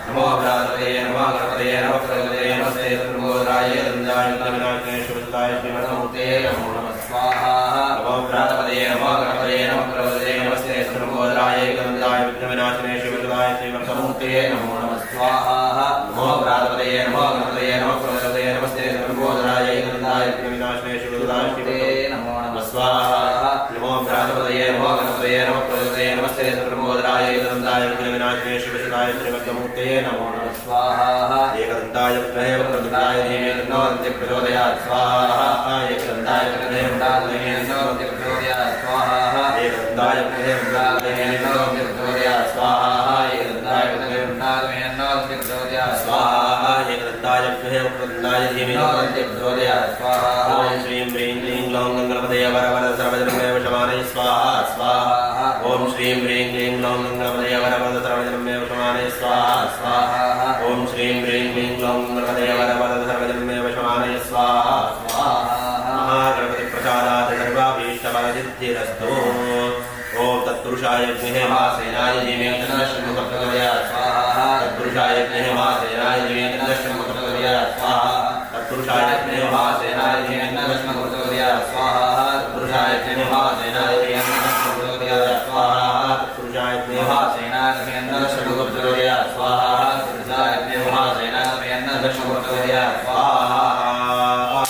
नमो प्रातपतये नमो गणपतये नमः प्रपदपतये नमस्ते श्रीमोदराय गन्धाय विग्रहाय शिवजुदाय श्रीवर्तमूर्तये नमो नमः स्वाहा नमो प्रातपतये नमो गणपतये नमः प्रपदपतये नमस्ते श्रीमोदराय गन्धाय विघ्नविनाशिने शिवजुदाय श्रीवर्तमूर्तये नमो नमः स्वाहा नमो प्रातपतये नमो गणपतये नमः प्रपदपतये नमस्ते श्रीमोदराय गन्धाय विघ्नविनाशिने शिवजुदाय श्रीवर्तमूर्तये नमो नमः स्वाहा नमो प्रातपतये नमो गणपतये नमः प्रपदपतये नमस्ते श्रीमोदराय गन्धाय विघ्नविनाशिने शिवजुदाय श्रीवर्तमूर्तये नमो नमः स्वाहा एकदन्ताय विद्महे वक्रतुण्डाय धीमहि तन्नो दन्तिः प्रचोदयात् स्वाहा एकदन्ताय विद्महे वक्रतुण्डाय धीमहि तन्नो दन्तिः प्रचोदयात् स्वाहा एकदन्ताय विद्महे वक्रतुण्डाय धीमहि तन्नो दन्तिः प्रचोदयात् स्वाहा एकदन्ताय विद्महे वक्रतुण्डाय धीमहि तन्नो दन्तिः प्रचोदयात् स्वाहा एकदन्ताय विद्महे वक्रतुण्डाय धीमहि तन्नो दन्तिः प्रचोदयात् स्वाहा ॐ श्रीं ह्रीं क्लीं ग्लौं गङ्गणपतये वरवरद सर्वजनमे वशमानये स्वाहा स्वाहा ॐ श्रीं ह्रीं क्लीं ग्लौं गङ्गणपतये वरवरद सर्वजनमे वशमानये स्वाहा स्वाहा ॐ श्रीं ह्रीं क्लीं ग्लौं गङ्गणपतये वरवरद सर्वजनमे वशमानये स्वाहा स्वाहा महागणपतिप्रसादात् सर्वाभीष्टफलसिद्धिरस्तु ॐ तत्पुरुषाय विद्महे महासेनाय धीमहि तन्नः प्रचोदयात् स्वाहा तत्पुरुषाय विद्महे महासेनाय धीमहि तन्नः प्रचोदयात् स्वाहा तत्पुरुषाय विद्महे महासेनाय धीमहि तन्नः प्रचोदयात् स्वाहा तत्पुरुषाय विद्महे महासेनाय धीमहि तन्नः प्रचोदयात् स्वाहा तत्पुरुषाय विद्महे महासेनाय धीमहि तन्नः प्रचोदयात् स्वाहा तत्पुरुषाय विद्महे महासेनाय धीमहि तन्नः प्रचोदयात् स्वाहा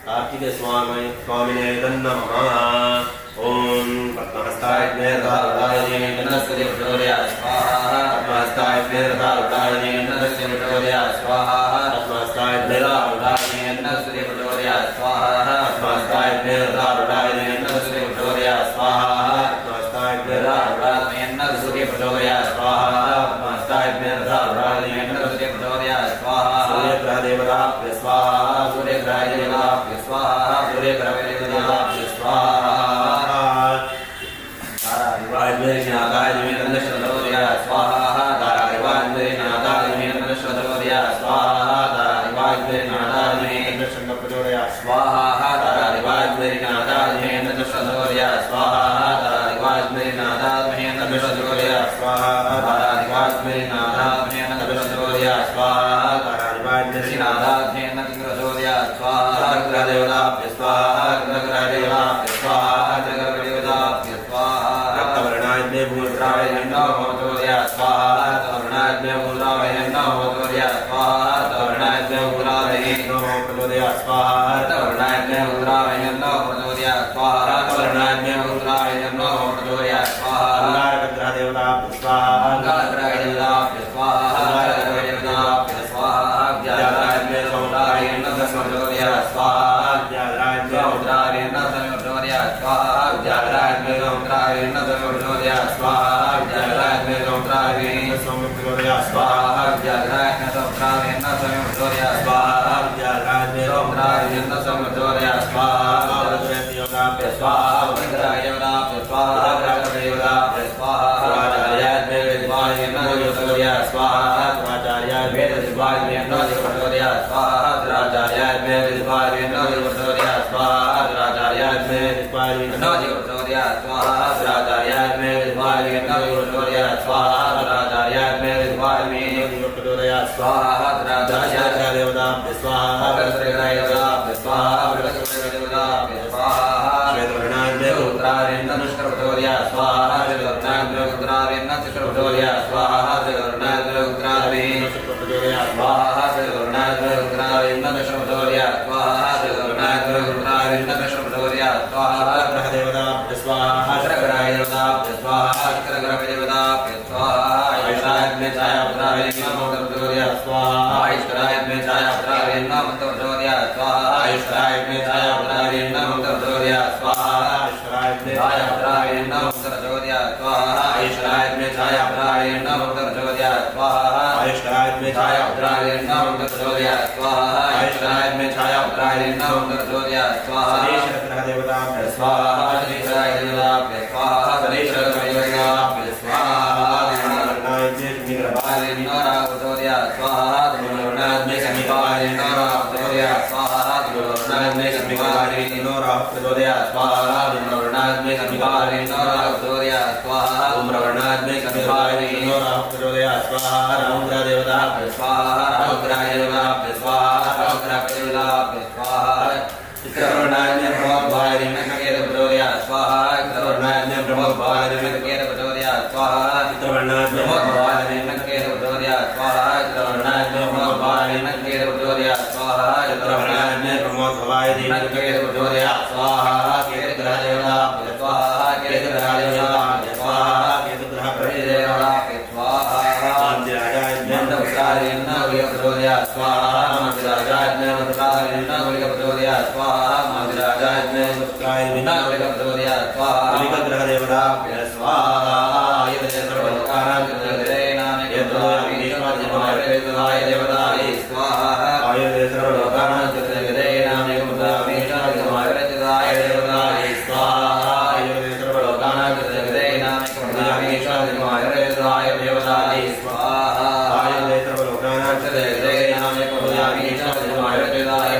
कार्तिक स्वामिने नमः ॐ पद्महस्ताय विघ्नहस्ताय धीमहि तन्नः प्रचोदयात् स्वाहा पद्महस्ताय विघ्नहस्ताय धीमहि तन्नः प्रचोदयात् स्वाहा पद्महस्ताय विघ्नहस्ताय धीमहि तन्नः प्रचोदयात् स्वाहा पद्महस्ताय विघ्नहस्ताय धीमहि तन्नः प्रचोदयात् स्वाहा पद्महस्ताय विघ्नहस्ताय धीमहि तन्नः प्रचोदयात् स्वाहा पद्महस्ताय विघ्नहस्ताय धीमहि तन्नः प्रचोदयात् स्वाहा सूर्यग्रह देवताभ्यः स्वाहा सूर्यग्रह देवताभ्यः स्वाहा सूर्यग्रह देवताभ्यः स्वाहा तारादिवाग्निनाथाय धीमहि तन्नः प्रचोदयात् स्वाहा तारादिवाग्निनाथाय धीमहि तन्नः प्रचोदयात् स्वाहा तारादिवाग्निनाथाय स्वाहा देवताभ्यः स्वाहा व्याघ्राभ्यः समुद्रायेण समुद्रोदया स्वाहा व्याघ्राभ्यः समुद्रायेण समुद्रोदया स्वाहा व्याघ्राभ्यः समुद्रायेण समुद्रोदया स्वाहा व्याघ्राभ्यः समुद्रायेण समुद्रोदया स्वाहा व्याघ्राभ्यः समुद्रायेण समुद्रोदया स्वाहा व्याघ्राभ्यः समुद्रायेण समुद्रोदया स्वाहा देवताभ्यः स्वाहा देवताभ्यः स्वाहा देवताभ्यः स्वाहा राजायाभ्यः देवायेन देवतोदया स्वाहा राजायाभ्यः देवायेन देवतोदया स्वाहा राजायाभ्यः देवायेन देवतोदया स्वाहा राजायाभ्यः देवायेन देवतोदया स्वाहा राजायाभ्यः देवायेन देवतोदया स्वाहा राजायाभ्यः देवायेन देवतोदया स्वाहा राजायाभ्यः देवताभ्यः स्वाहा देवताभ्यः स्वाहा देवताभ्यः स्वाहा श्वेतवर्णाभ्यः रुद्रायेन नमस्कृतोदया स्वाहा श्वेतवर्णाभ्यः रुद्रायेन नमस्कृतोदया स्वाहा श्वेतवर्णाभ्यः रुद्रायेन नमस्कृतोदया स्वाहा श्वेतवर्णाभ्यः रुद्रायेन नमस्कृतोदया स्वाहा श्वेतवर्णाभ्यः रुद्रायेन नमस्कृतोदया स्वाहा ग्रहदेवताभ्यः स्वाहा ग्रहदेवताभ्यः स्वाहा ग्रहदेवताभ्यः स्वाहा आयुष्याभ्यः छायापुत्रायेन नमस्कृतोदया स्वाहा आयुष्याभ्यः छायापुत्रायेन नमस्कृतोदया स्वाहा आयुष्याभ्यः छायापुत्रायेन नमस्कृतोदया स्वाहा आयुष्याभ्यः छायापुत्रायेन नमस्कृतोदया स्वाहा आयुष्याभ्यः छायापुत्रायेन नमस्कृतोदया स्वाहा आयुष्याभ्यः छायापुत्रायेन नमस्कृतोदया स्वाहा आयुष्याभ्यः छायापुत्रायेन नमस्कृतोदया स्वाहा ग्रहदेवताभ्यः स्वाहा देवताभ्यः स्वाहा देवताभ्यः स्वाहा निग्रहाय नरावतोदया स्वाहा धर्मवर्णाद्मे समीपाय नरावतोदया स्वाहा धर्मवर्णाद्मे समीपाय नरावतोदया स्वाहा धर्मवर्णाद्मे समीपाय नरावतोदया स्वाहा धूम्रवर्णाद्मे समीपाय नरावतोदया स्वाहा रामग्रहदेवताभ्यः स्वाहा रामग्रहदेवताभ्यः स्वाहा रामग्रहदेवताभ्यः स्वाहा चित्रवर्णाद्मे प्रमोदभाय नमस्कृतोदया स्वाहा चित्रवर्णाद्मे प्रमोदभाय नमस्कृतोदया स्वाहा चित्रवर्णाद्मे प्रमोदभाय नमस्कृतोदया स्वाहा चित्रवर्णाद्मे प्रमोदभाय नमस्कृतोदया स्वाहा चित्रवर्णाद्मे प्रमोदभाय नमस्कृतोदया स्वाहा केतुग्रहदेवताभ्यः स्वाहा केतुग्रहदेवताभ्यः स्वाहा केतुग्रहदेवताभ्यः स्वाहा मंत्रालयेन नवग्रहदेवताभ्यः स्वाहा मंत्रालयेन नवग्रहदेवताभ्यः स्वाहा मंत्रालयेन नवग्रहदेवताभ्यः स्वाहा ग्रहदेवताभ्यः स्वाहा यद् सर्वलोकानां कृतेनां यद्वाय देवताय स्वाहा आयुर्वेद सर्वलोकानां कृतेनां यद्वाय देवताय स्वाहा आयुर्वेद सर्वलोकानां कृतेनां यद्वाय देवताय स्वाहा आयुर्वेद सर्वलोकानां कृतेनां यद्वाय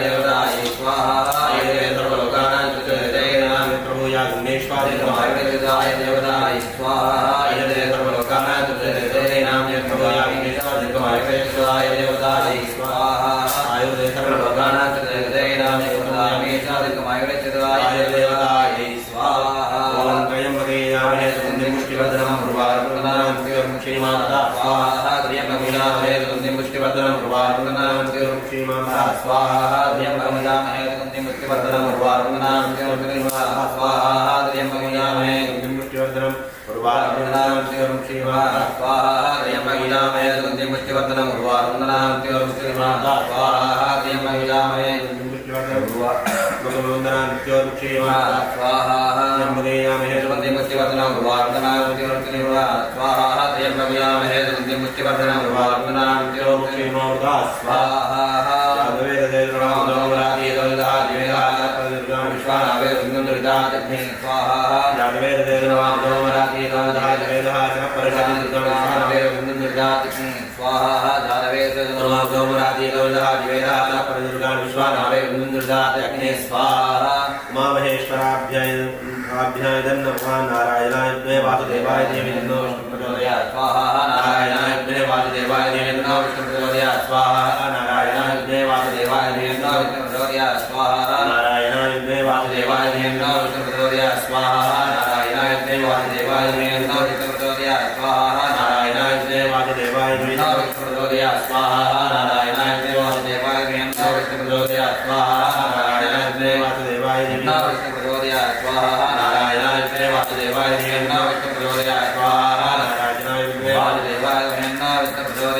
देवताय स्वाहा आयुर्वेद सर्वलोकानां कृतेनां प्रभुया गणेशवाय देवताय स्वाहा आयुर्वेद सर्वलोकानां कृतेनां प्रभुया गणेशवाय देवताय स्वाहा आयुर्वेद सर्वलोकानां कृतेनां प्रभुया गणेशवाय देवताय स्वाहा ओम त्र्यंबके यामहे सुगंधिं पुष्टिवर्धनं उर्वारुकं श्रीमाता स्वाहा त्र्यंबके सुगंधिं पुष्टिवर्धनं उर्वारुकं श्रीमाता स्वाहा त्र्यंबके सुगंधिं पुष्टिवर्धनं उर्वारुकं श्रीमाता स्वाहा त्र्यंबके सुगंधिं पुष्टिवर्धनं उर्वारुकं श्रीमाता स्वाहा त्र्यंबके सुगंधिं पुष्टिवर्धनं उर्वारुकं श्रीमाता स्वाहा त्र्यंबके सुगंधिं पुष्टिवर्धनं स्वाहा त्र्यंबके सुगंधिं पुष्टिवर्धनं उर्वारुकं स्वाहा त्र्यंबके सुगंधिं पुष्टिवर्धनं उर्वारुकं श्रीमाता स्वाहा नारायणाय वासुदेवाय देवी नमो विष्णुप्रचोदयात् स्वाहा नारायणाय वासुदेवाय देवी नमो विष्णुप्रचोदयात् स्वाहा नारायणाय वासुदेवाय देवी नमो विष्णुप्रचोदयात् स्वाहा नारायणाय वासुदेवाय देवी नमो विष्णुप्रचोदयात् स्वाहा नारायणाय वासुदेवाय देवी नमो विष्णुप्रचोदयात् स्वाहा नारायणाय वासुदेवाय देवी नमो विष्णुप्रचोदयात् स्वाहा नारायणाय वासुदेवाय देवी नमो विष्णुप्रचोदयात् स्वाहा नारायणाय वासुदेवाय देवी नमो विष्णुप्रचोदयात् स्वाहा नारायणाय वासुदेवाय देवी नमो विष्णुप्रचोदयात् स्वाहा नारायणाय वासुदेवाय देवी नमो विष्णुप्रचोदयात्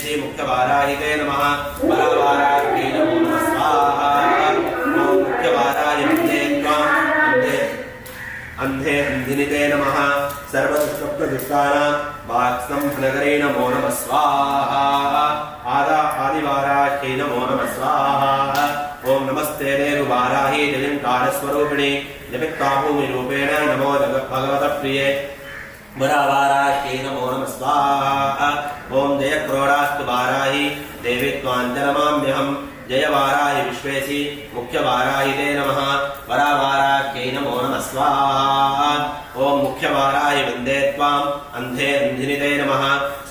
विश्वेशी मुख्यवाराहिते नमः वरावाराह्यै नमो नमः स्वाहा ॐ मुख्यवाराय वन्दे त्वाम् अन्धे अन्धिनिते नमः सर्वदुष्टप्रदुष्टानां वाक्संभनगरे नमो नमः स्वाहा आदिवाराह्यै नमो नमः स्वाहा ॐ नमस्ते देववाराहि जलिङ्कारस्वरूपिणि जपित्वाभूमिरूपेण नमो भगवतप्रिये वरावाराह्यै नमो नमः स्वाहा ॐ जयक्रोडास्तु वाराहि देवी त्वाञ्जनमाम्यहम् जयवाराहि विश्वेशी मुख्यवाराहिते नमः वरावाराह्यै नमो नमः स्वाहा ॐ मुख्यवाराहि वन्दे त्वाम् अन्धे अन्धिनिते नमः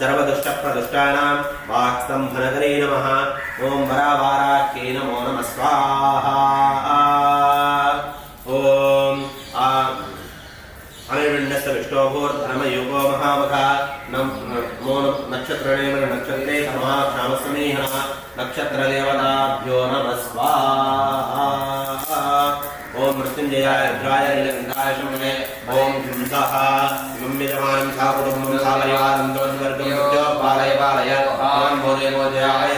सर्वदुष्टप्रदुष्टानां वाक्स्तम्भनगरे नमः ॐ वरावाराह्यै नमो नमः स्वाहा ॐ अनिर्विण्णस्य विष्णोभूर्धर्मयुगो महामखा नमो नक्षत्रणेन नक्षत्रे समाक्षामसमीहः नक्षत्रदेवताभ्यो नमः स्वाहा ॐ मृत्युञ्जयाय रुद्राय नीलकण्ठाय शम्भवे ॐ शंसः इमं यजमानं सा कुटुम्बं सा परिवारं त्वद्वर्गं पालय पालय ॐ भोरे मोजयाय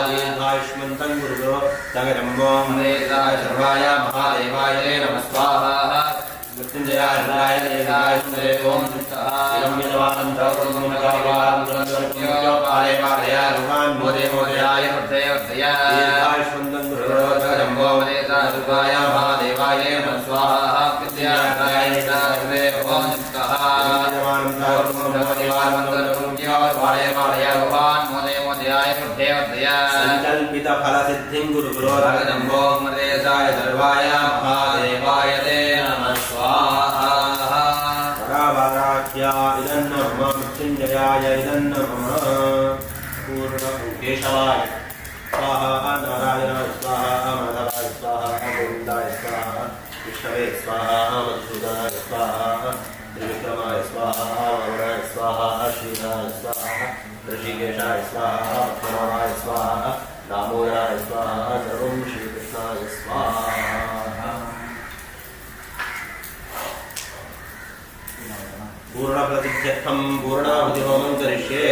दीर्घायुष्मन्तं गुरुगुरो जगदम्बो महेशाय सर्वाय महादेवाय नमः स्वाहा मृत्युञ्जयाय रुद्राय नीलकण्ठाय शम्भवे ॐ शंसः इमं यजमानं सा कुटुम्बं सा परिवारं त्वद्वर्गं पालय पालय ॐ भोरे मोजयाय दीर्घायुष्मन्तं गुरुगुरो जगदम्बो महेशाय सर्वाय महादेवाय नमः स्वाहा विद्याय नीलकण्ठाय ॐ शंसः यजमानं सा कुटुम्बं सा परिवारं त्वद्वर्गं पालय पालय संकल्पितफलसिद्धिं गुरुगुरो जगदम्बो महेशाय सर्वाय महादेवाय नमः स्वाहा वरावाराह्या इदं नमः मृत्युञ्जयाय इदं नमः पूर्णकेशवाय स्वाहा नारायणाय स्वाहा माधवाय स्वाहा गोविन्दाय स्वाहा विष्णवे स्वाहा मधुसूदनाय स्वाहा त्रिविक्रमाय स्वाहा वामनाय स्वाहा श्रीनाय स्वाहा ऋषिकेशाय स्वाहा पद्मनाभाय स्वाहा दामोदराय स्वाहा सर्वं श्रीकृष्णाय स्वाहा पूर्णप्रतिज्ञत्वं पूर्णाहुतिहोमं करिष्ये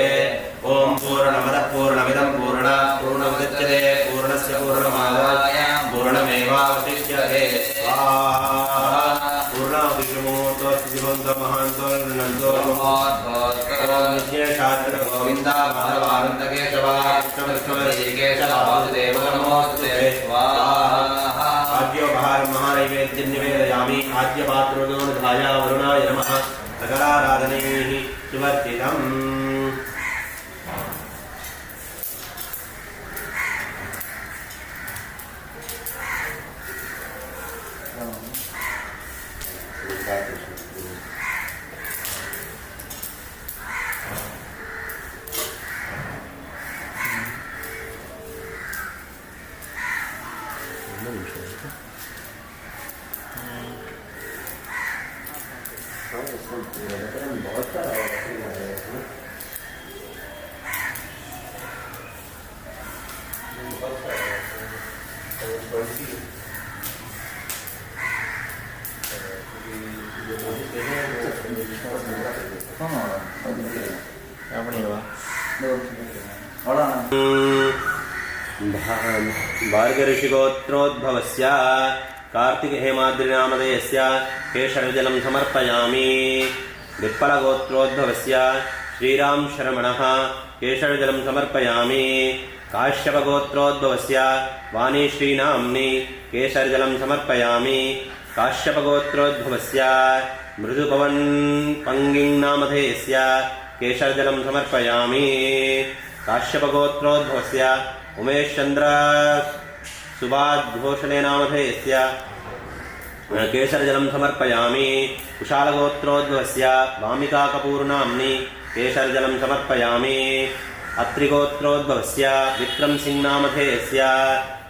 ॐ पूर्णमदः पूर्णमिदं पूर्णमुदच्यते पूर्णस्य पूर्णमादाय पूर्णमेवावशिष्यते स्वाहा पूर्णाहुतिमूर्तोऽस्तिमन्तमहान्तो नित्यशास्त्र गोविन्दा माधवानन्दकेशवा कृष्णकृष्णकेशवासुदेव नमोऽस्तुते स्वाहा आद्योपहारं महानैवेद्यं निवेदयामि आद्यपात्रो निधाय वरुणाय नमः सकलाराधनैः सुवर्जितम् बहुत सारा भार्गऋषिगोत्रोद्भवस्य कार्तिकहेमाद्रिनामधेयस्य केशरजलं समर्पयामि विप्पलगोत्रोद्भवस्य श्रीराम शर्मणः केशरजलं समर्पयामि काश्यपगोत्रोद्भवस्य वाणीश्रीनाम्नि केशरजलं समर्पयामि काश्यपगोत्रोद्भवस्य मृदुपवन् पङ्गिङ्नामधेयस्य केशरजलं समर्पयामि काश्यपगोत्रोद्भवस्य उमेशचन्द्र सुभाषभूषणेनामधेयस्य केशरजलं समर्पयामि कुशालगोत्रोद्भवस्य वामिकाकपूर्नाम्नि केशरजलं समर्पयामि अत्रिगोत्रोद्भवस्य विक्रमसिंहनामधेयस्य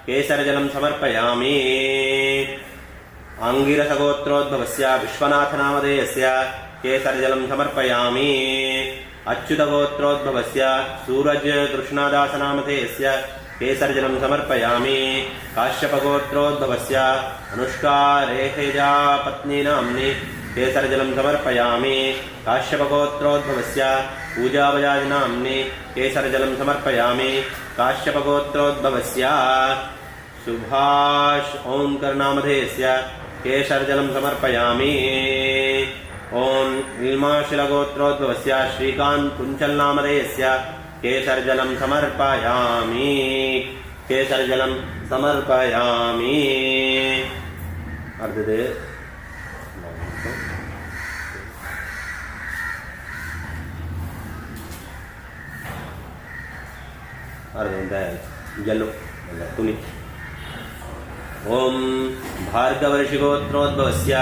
केशरजलं समर्पयामि आङ्गिरसगोत्रोद्भवस्य विश्वनाथनामधेयस्य केशरजलं समर्पयामि अच्युतगोत्रोद्भवस्य सूरजकृष्णदासनामधेयस्य केसर्जनं समर्पयामि काश्यपगोत्रोद्भवस्य अनुष्का रेहेजा पत्नी नाम्नि केसरजलं समर्पयामि काश्यपगोत्रोद्भवस्य पूजावयाजनाम्नि केसरजलं समर्पयामि काश्यपगोत्रोद्भवस्य सुभाष ओंकरनामधेयस्य केसरजलं समर्पयामि ओं नीलमाशिलगोत्रोद्भवस्य श्रीकांत कुंचलनामधेयस्य केसरजलं समर्पयामि केसरजलं समर्पयामि अर्धदे जलो तुनि ओं भार्गवर्षिगोत्रोद्भवस्य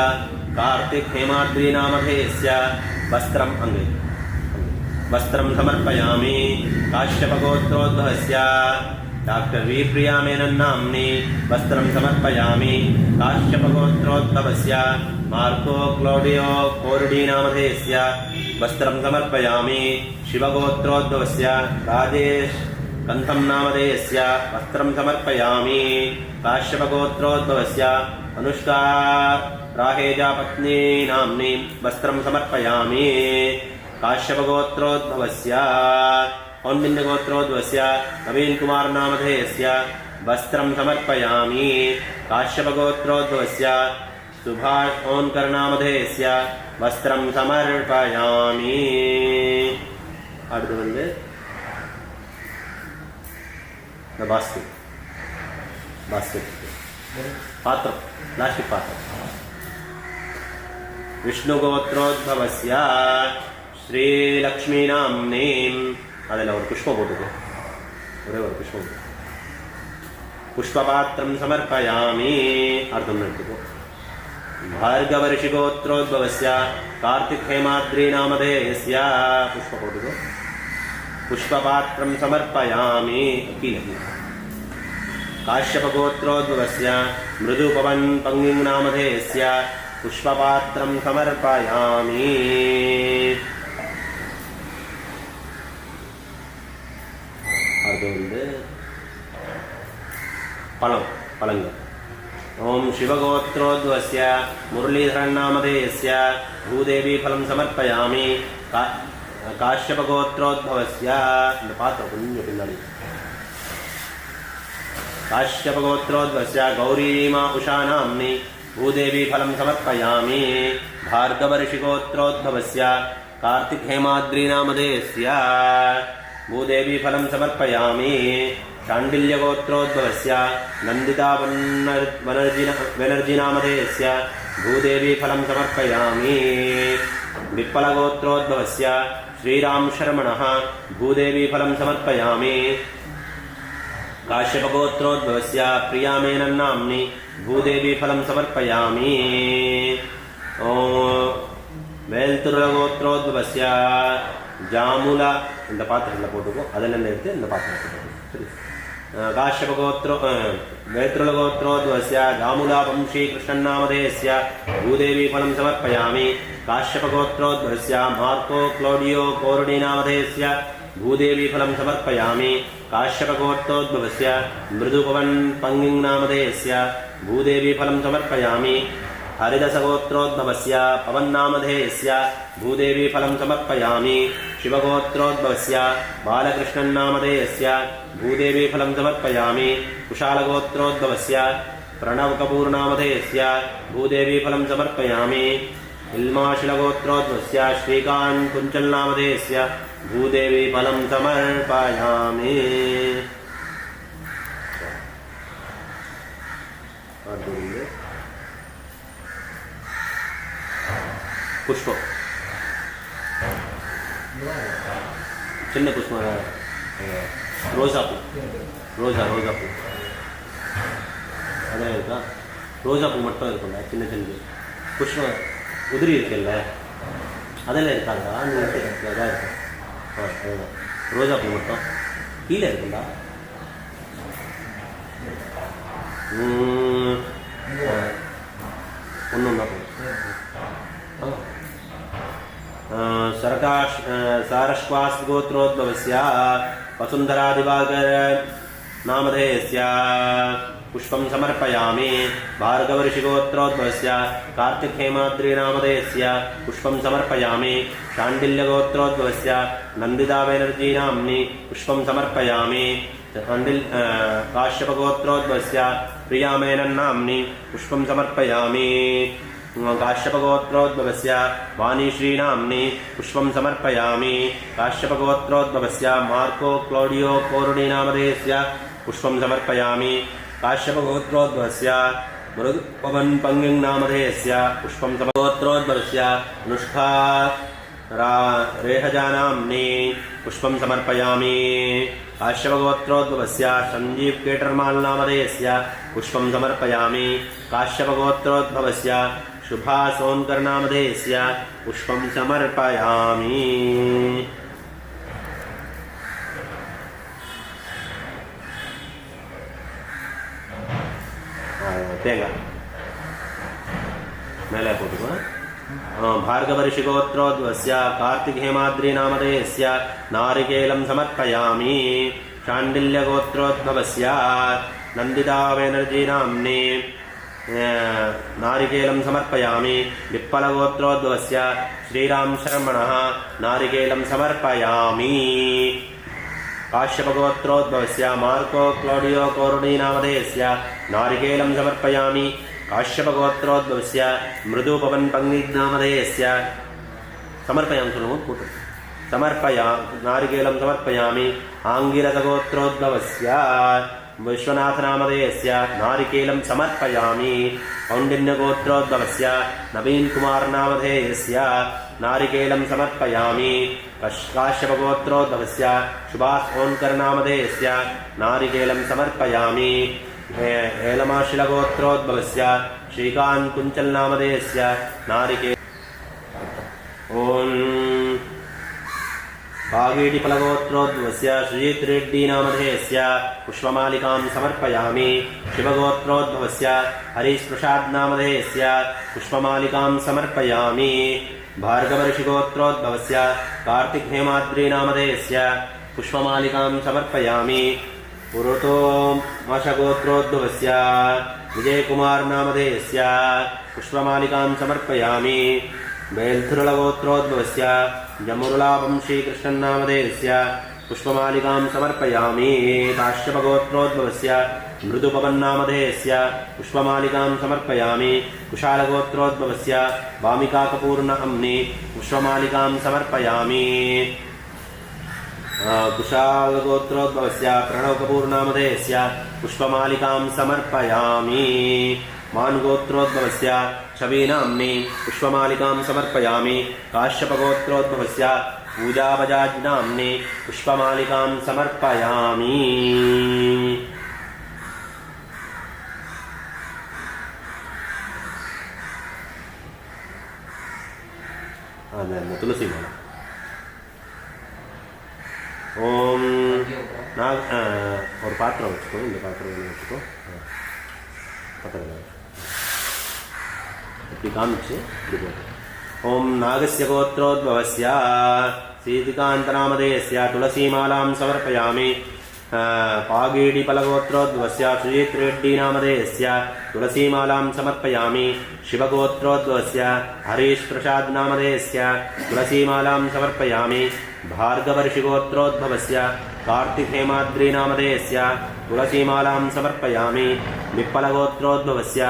कार्तिक हेमाद्री नामधेयस्य वस्त्रम् अंगे वस्त्रं समर्पयामि काश्यपगोत्रोद्भवस्य डॉक्टर वी प्रिया मेनन नाम्नि वस्त्रं समर्पयामि काश्यपगोत्रोद्भवस्य मार्को क्लौडियो कोरडी नामधेयस्य वस्त्रं समर्पयामि शिवगोत्रोद्भवस्य राजेश कंथम नामधेयस्य वस्त्रं समर्पयामि काश्यपगोत्रोद्भवस्य अनुष्का राहेजा पत्नी नाम्नि वस्त्रं समर्पयामि काश्यपगोत्रोद्भवस्य औन्बिन्दगोत्रोद्भवस्य नवीन कुमार नामधेयस्य वस्त्रं समर्पयामि काश्यपगोत्रोद्भवस्य सुभाष ओंकर नामधेयस्य वस्त्रं समर्पयामि அடுத்து बास्केट पात्र प्लास्टिक पात्र विष्णुगोत्रोद्भवस्य श्रीलक्ष्मी नाम्नीं ಅದೆಲ್ಲ ಒಂದು ಪುಷ್ಪ ಬೋಟುದು ಒರೇ ಒಂದು ಪುಷ್ಪ पुष्पपात्रं समर्पयामि अर्थं नटुको भार्गवर्षिगोत्रोद्भवस्य कार्तिक हेमाद्री नामधेयस्य पुष्पकोटुको पुष्पपात्रं समर्पयामि काश्यपगोत्रोद्भवस्य मृदुपवन पंगिं नामधेयस्य पुष्पपात्रं समर्पयामि पलंग ओं शिवगोत्रोद्भवस्य मुरलीधरन् नामधेयस्य भूदेवी फलं समर्पयामि काश्यपगोत्रोद्भवस्य पात्र काश्यपगोत्रोद्भवस्य गौरीमा उषा नाम्नि भूदेवी फलं समर्पयामि भार्गवर्षिगोत्रोद्भवस्य कार्तिक हेमाद्री नामधेयस्य भूदेवी फलं समर्पयामि शाण्डिल्यगोत्रोद्भवस्य नन्दिता बनर्जी नामधेयस्य भूदेवी फलं समर्पयामि विप्पलगोत्रोद्भवस्य श्रीराम शर्मणः भूदेवी फलं समर्पयामि काश्यपगोत्रोद्भवस्य प्रिया मेनन नाम्नि भूदेवी फलं समर्पयामि वेल्तुरगोत्रोद्भवस्य जामुल இந்த பாத்திரத்தில் போட்டுக்கோ அதில் எடுத்து இந்த பாத்திரம் சரி काश्यपगोत्रो वेत्रुलगोत्रोद्भवस्य दामुलावंशी कृष्णन्नामधेयस्य भूदेवी फलं समर्पयामि काश्यपगोत्रोद्भवस्य मार्को क्लौडियो कोरडी नामधेयस्य भूदेवी फलं समर्पयामि काश्यपगोत्रोद्भवस्य मृदुपवन पंगिं नामधेयस्य भूदेवी फलं समर्पयामि हरिदसगोत्रोद्भवस्य पवन्नामधेयस्य भूदेवी फलं समर्पयामि शिवगोत्रोद्भवस्य बालकृष्णन्नामधेयस्य भूदेवी फलं समर्पयामि कुशालगोत्रोद्भवस्य प्रणवकपूर्नामधेयस्य भूदेवी फलं समर्पयामि इल्माशिलगोत्रोद्भवस्य श्रीकांत कुंचलनामधेयस्य भूदेवी फलं समर्पयामि पुष्प चिन्न पुष्प रोजा पू रोजा पू अदे रोजा पू मट्टम इरुक्कुंडा चिन्न चिन्न पुष्प उदिरी इरुक्कुल्ल अदेल्ल इरुक्कादा रोजा पू मट्टम कीले इरुक्कुंडा ஒன்னொன்னா सारश्वास गोत्रोद्भवस्य वसुंधरा दिवाकर नामधेयस्य पुष्पं समर्पयामि भार्गवऋषिगोत्रोद्भवस्य कार्तिकहेमाद्रिनामधेयस्य पुष्पं समर्पयामि शाण्डिल्यगोत्रोद्भवस्य नन्दिता बेनर्जी नाम्नि पुष्पं समर्पयामि काश्यपगोत्रोद्भवस्य प्रियामेनन् नाम्नि पुष्पं समर्पयामि काश्यपगोत्रोद्भवस्य वाणीश्री नाम्नि पुष्पं समर्पयामि काश्यपगोत्रोद्भवस्य मार्को क्लौडियो कोरुणी नामधेयस्य पुष्पं समर्पयामि काश्यपगोत्रोद्भवस्य मृदुपवन् पंगिं नामधेयस्य पुष्पं समर्पयामि अनुष्ठा रेहजा नाम्नि पुष्पं समर्पयामि काश्यपगोत्रोद्भवस्य संजीव केटरमाल् नामधेयस्य पुष्पं समर्पयामि काश्यपगोत्रोद्भवस्य शुभा सोनकर नामधेयस्य पुष्पं समर्पयामि तेंगा मेले फोटो भार्गवऋषिगोत्रोद्भवस्य कार्तिकहेमाद्रि नामधेयस्य नारिकेलं समर्पयामि शाण्डिल्यगोत्रोद्भवस्य नन्दिता बेनर्जी नाम्नि नारिकेलं समर्पयामि विप्पलगोत्रोद्भवस्य श्रीराम शर्मणः नारिकेलं समर्पयामि काश्यपगोत्रोद्भवस्य मार्को क्लौडियो कोरुणी नामधेयस्य नारिकेलं समर्पयामि काश्यपगोत्रोद्भवस्य मृदुपवन् पंगिं नामधेयस्य नारिकेलं समर्पयामि आङ्गिरसगोत्रोद्भवस्य विश्वनाथनामधेयस्य नारिकेलं समर्पयामि कौण्डिन्यगोत्रोद्भवस्य नवीन कुमार नामधेयस्य नारिकेलं समर्पयामि काश्यपगोत्रोद्भवस्य सुभाष ओन्कर नामधेयस्य नारिकेलं समर्पयामि एलमाशिलगोत्रोद्भवस्य श्रीकांत कुंचल नामधेयस्य नारिकेलं कागीटिफलगोत्रोद्भवस्य श्रीजित् रेड्डी नामधेयस्य पुष्पमालिकां समर्पयामि शिवगोत्रोद्भवस्य हरीश प्रसाद नामधेयस्य पुष्पमालिकां समर्पयामि भार्गवऋषिगोत्रोद्भवस्य कार्तिकहेमाद्रि नामधेयस्य पुष्पमालिकां समर्पयामि पुरोतोमशगोत्रोद्भवस्य विजयकुमार नामधेयस्य पुष्पमालिकां समर्पयामि बेल्थुरलगोत्रोद्भवस्य जमुरुलावंशीकृष्णन् नामधेयस्य पुष्पमालिकां समर्पयामि काश्यपगोत्रोद्भवस्य मृदुपवन् नामधेयस्य पुष्पमालिकां समर्पयामि कुशालगोत्रोद्भवस्य वामिका कपूर नाम्नि पुष्पमालिकां समर्पयामि कुशालगोत्रोद्भवस्य प्रणव कपूर नामधेयस्य पुष्पमालिकां समर्पयामि मान गोत्रोद्भवस्य छवि नाम्नि पुष्पमालिकां समर्पयामि काश्यपगोत्रोद्भवस्य पूजा बजाज नाम्नि पुष्पमालिकां समर्पयामि तुलसी माला ओम नाग और पात्र उसको इन पात्र उसको पकड़ काम ओम नागस्य गोत्रोद्भवस्य सीतिकान्तनामधेयस्य तुलसीमालां समर्पयामि पागीडिफलगोत्रोद्भवस्य सुजित् रेड्डी नामधेयस्य तुलसीमालां समर्पयामि शिवगोत्रोद्भवस्य हरीश प्रसाद नामधेयस्य तुलसीमालां समर्पयामि भार्गवऋषिगोत्रोद्भवस्य कार्तिकहेमाद्रि नामधेयस्य तुलसीमालां समर्पयामि विप्पलगोत्रोद्भवस्य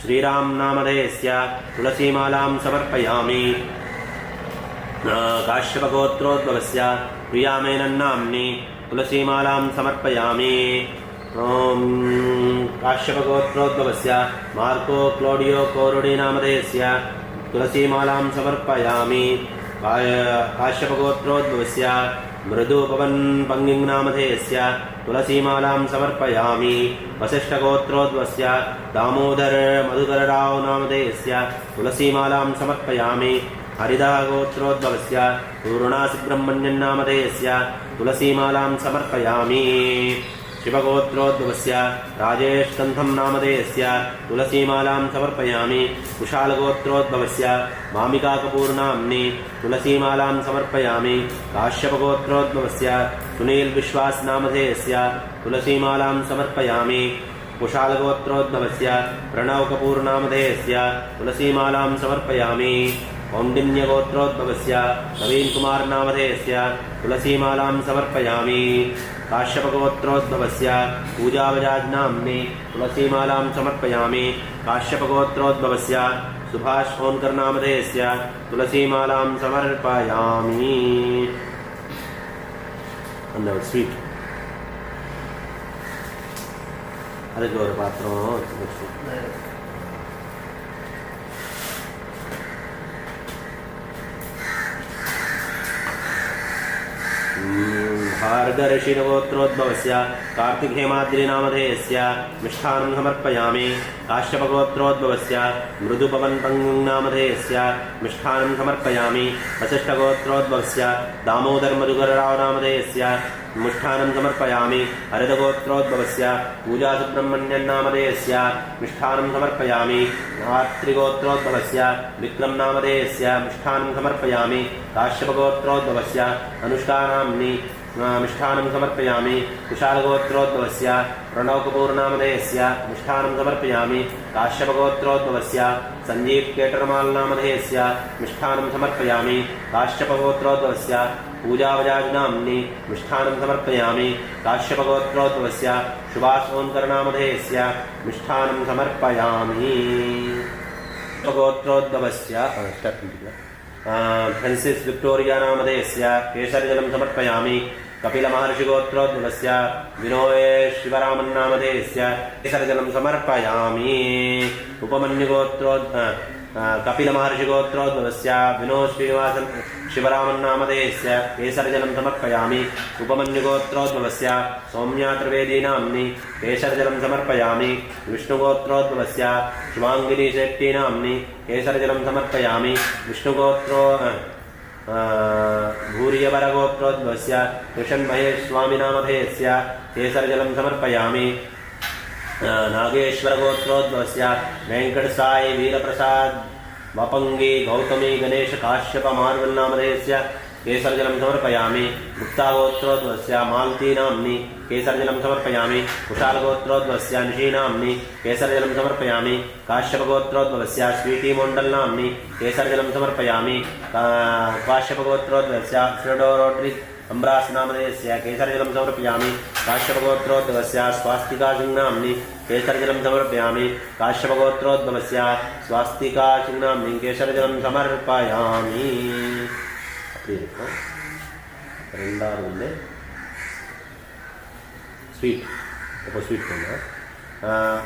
श्रीराम नामधेयस्य तुलसीमालां समर्पयामि काश्यपगोत्रोद्भवस्य प्रियामेनन् नाम्नि तुलसीमालां समर्पयामि काश्यपगोत्रोद्भवस्य मार्को क्लौडियो कोरुणी नामधेयस्य तुलसीमालां समर्पयामि काश्यपगोत्रोद्भवस्य मृदुपवन् पंगिं नामधेयस्य तुलसीमालां समर्पयामि वसिष्ठगोत्रोद्भवस्य दामोदर मधुकरराव नामधेयस्य तुलसीमालां समर्पयामि हरिदास गोत्रोद्भवस्य पूर्णासुब्रह्मण्यन् नामधेयस्य तुलसीमालां समर्पयामि शिवगोत्रोद्भवस्य राजेश कंथम नामधेयस्य तुलसीमालां समर्पयामि कुशालगोत्रोद्भवस्य मामिका कपूर नाम्नि तुलसीमालां समर्पयामि काश्यपगोत्रोद्भवस्य सुनील विश्वास नामधेयस्य तुलसीमालां समर्पयामि। कुशालगोत्रोद्भवस्य प्रणव कपूर नामधेयस्य तुलसीमालां समर्पयामि। कौंडिन्यगोत्रोद्भवस्य नवीन कुमार नामधेयस्य तुलसीमालां समर्पयामि। काश्यपगोत्रोद्भवस्य पूजा बजाज नाम्नि तुलसीमालां समर्पयामि। काश्यपगोत्रोद्भवस्य सुभाष ओनकर नामधेयस्य तुलसीमालां समर्पयामि। स्वीट ಅದಕ್ಕೆ ஒரு பாத்திரம் भार्गऋषिगोत्रोद्भवस्य कार्तिकहेमाद्रिनामधेयस्य मिष्ठानं समर्पयामि। काश्यपगोत्रोद्भवस्य मृदुपवनपङ्गुनामधेयस्य मिष्ठानं समर्पयामि। वसिष्ठगोत्रोद्भवस्य दामोदरमधुकरराव नामधेयस्य मिष्ठानं समर्पयामि। हरितगोत्रोद्भवस्य पूजासुब्रह्मण्यं नामधेयस्य मिष्ठानं समर्पयामि। आत्रिगोत्रोद्भवस्य विक्रम नामधेयस्य मिष्ठानं समर्पयामि। काश्यपगोत्रोद्भवस्य अनुष्का नाम्नि मिष्ठानं समर्पयामि। कुशालगोत्रोद्भवस्य प्रणव कपूर नामधेयस्य मिष्ठानं समर्पयामि। काश्यपगोत्रोद्भवस्य संजीव केटरमाल नामधेयस्य मिष्ठानं समर्पयामि। काश्यपगोत्रोद्भवस्य पूजा बजाज नाम्नि मिष्ठानं समर्पयामि। काश्यपगोत्रोद्भवस्य सुभाष ओनकर नामधेयस्य मिष्ठानं समर्पयामि। गोत्रोद्भवस्य फ्रांसिस विक्टोरिया नामधेयस्य केसरजलं समर्पयामि। कपिलमहर्षिगोत्रोद्भवस्य विनोय शिवरामन् नामधेयस्य केसरजलं समर्पयामि। कपिलमहर्षिगोत्रोद्भवस्य विनोद श्रीनिवासन शिवरामन् नामधेयस्य केसरजलं समर्पयामि। उपमन्युगोत्रोद्भवस्य सौम्या त्रिवेदी नाम्नि केसरजलं समर्पयामि। विष्णुगोत्रोद्भवस्य शिवांगिनी शेट्टी नाम्नि केसरजलं समर्पयामि। विष्णुगोत्रो भूरियवरगोत्रोद्भवस्य कृष्ण महेश स्वामी नामधेयस्य केसरजलं समर्पयामि। नागेश्वरगोत्रोद्भवस्य वेंकट साई वीरप्रसाद वपंगी गौतमी गणेश काश्यप मार्वल नामधेयस्य केसरजलं समर्पयामि। गुप्तागोत्रोद्भवस्य मालती नाम्नि केसरजलं समर्पयामि। कुशालगोत्रोद्भवस्य निशी नाम्नि केसरजलं समर्पयामि। काश्यपगोत्रोद्भवस्य स्वीटी मोंडल नाम्नि केसरजलं समर्पयामि। काश्यपगोत्रोद्भवस्य फ्रेडो रोड्रिग अम्ब्रास नामधेयस्य केसरजलं समर्पयामि। काश्यपगोत्रोद्भवस्य स्वास्तिका सिंह नाम्नि केसरजलं समर्पयामि। काश्यपगोत्रोद्भवस्य स्वास्तिका सिंह नाम्नि केसरजलं समर्पयामि। ரெண்டாவது ஸ்வீட் இப்போ ஸ்வீட் பண்ணுங்க.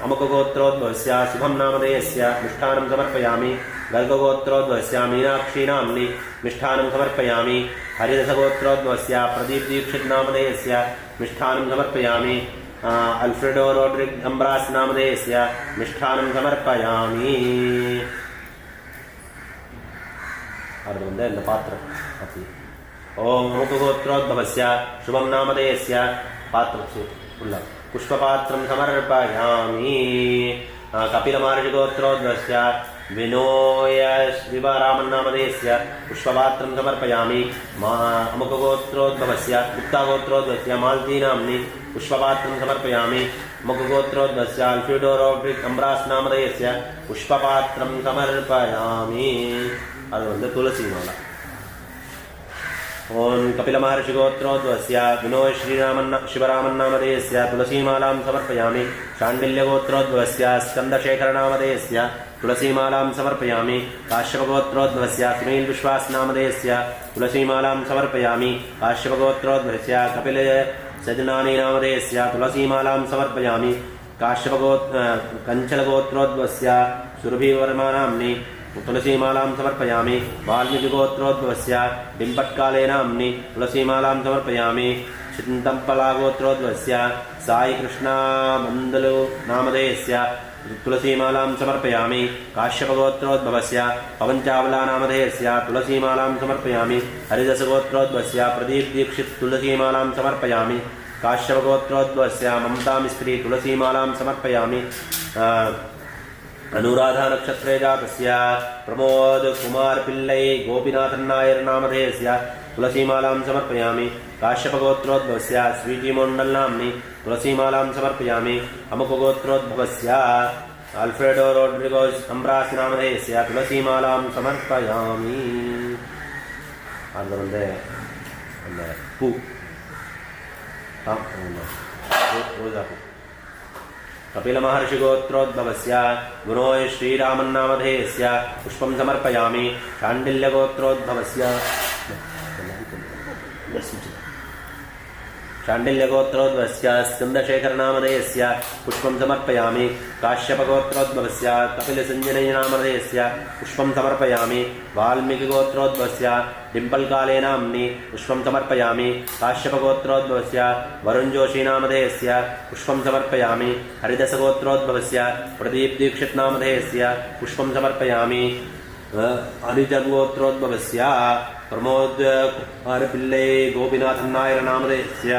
अमुकगोत्रोद्भवस्य शुभम नामधेयस्य मिष्ठानं समर्पयामि। गर्गगोत्रोद्भवस्य मीनाक्षी नाम्नि मिष्ठानं समर्पयामि। हरिदसगोत्रोद्भवस्य प्रदीप दीक्षित नामधेयस्य मिष्ठानं समर्पयामि। अल्फ्रेडो रोड्रिग अम्ब्रास नामधेयस्य मिष्ठानं समर्पयामि. ಅದು ಒಂದೇ ಒಂದು ಪಾತ್ರ ಅತಿ. ಓಂ ಮುಖಗೋತ್ರೋದ್ಭವस्य ಶುಭಂ ನಾಮಧೇಯस्य ಪಾತ್ರ ಉಲ್ಲ पुष्पपात्रं समर्पयामि। कपिलमहर्षिगोत्रोद्भवस्य विनोय शिवरामन् नामधेयस्य पुष्पपात्रं समर्पयामि। अमुकगोत्रोद्भवस्य गुप्तागोत्रोद्भवस्य मालती नाम्नि पुष्पपात्रं समर्पयामि। अमुकगोत्रोद्भवस्य अल्फ्रेडो रोड्रिग अम्ब्रास नामधेयस्य पुष्पपात्रं समर्पयामि. ಅದು ಒಂದು ತುಳಸಿ ಮಾಲ. ओं कपिलमहर्षिगोत्रोद्भवस्य विनोद श्रीरामन् शिवरामन् नामधेयस्य तुलसीमालां समर्पयामि। शाण्डिल्यगोत्रोद्भवस्य स्कंदशेखर नामधेयस्य तुलसीमालां समर्पयामि। काश्यपगोत्रोद्भवस्य सुनील विश्वास नामधेयस्य तुलसीमालां समर्पयामि। काश्यपगोत्रोद्भवस्य कपिल सजनानी नामधेयस्य तुलसीमालां समर्पयामि। कंचलगोत्रोद्भवस्य सुरभिवर्मा नाम्नि तुलसीमालां समर्पयामि। वाल्मीकिगोत्रोद्भवस्य डिम्पट्काले नाम्नि तुलसीमालां समर्पयामि। चिन्तम्पलागोत्रोद्भवस्य साई कृष्णा बन्दलु नामधेयस्य तुलसीमालां समर्पयामि। काश्यपगोत्रोद्भवस्य पवन चावला नामधेयस्य तुलसीमालां समर्पयामि। हरिदसगोत्रोद्भवस्य प्रदीप दीक्षित तुलसीमालां समर्पयामि। काश्यपगोत्रोद्भवस्य ममता मिस्त्री तुलसीमालां समर्पयामि। अनुराधा नक्षत्रे जातस्य प्रमोद कुमार पिल्लै गोपीनाथन नायर नामधेयस्य तुलसीमालां समर्पयामि काश्यपगोत्रोद्भवस्य स्वीटीमोण्डल् नाम्नि तुलसीमालां समर्पयामि अमुकगोत्रोद्भवस्य अल्फ्रेडो रोड्रिगोस् अम्ब्रास् नामधेयस्य तुलसीमालां समर्पयामि அதில் அந்த பூ ரோஜா பூ कपिलमहर्षिगोत्रोद्भवस्य गुणोय श्रीरामन्नामधेयस्य पुष्पं समर्पयामि शाण्डिल्यगोत्रोद्भवस्य स्कन्दशेखरनामधेयस्य पुष्पं समर्पयामि काश्यपगोत्रोद्भवस्य कपिलसञ्जनयनामधेयस्य पुष्पं समर्पयामि वाल्मीकिगोत्रोद्भवस्य डिम्पल्काले नाम्नि पुष्पं समर्पयामि काश्यपगोत्रोद्भवस्य वरुणजोशीनामधेयस्य पुष्पं समर्पयामि हरिदसगोत्रोद्भवस्य प्रदीपदीक्षितनामधेयस्य पुष्पं समर्पयामि अनिजगोत्रोद्भवस्य प्रमोद कुमारपिल्लै गोपीनाथन्नायरनामधेयस्य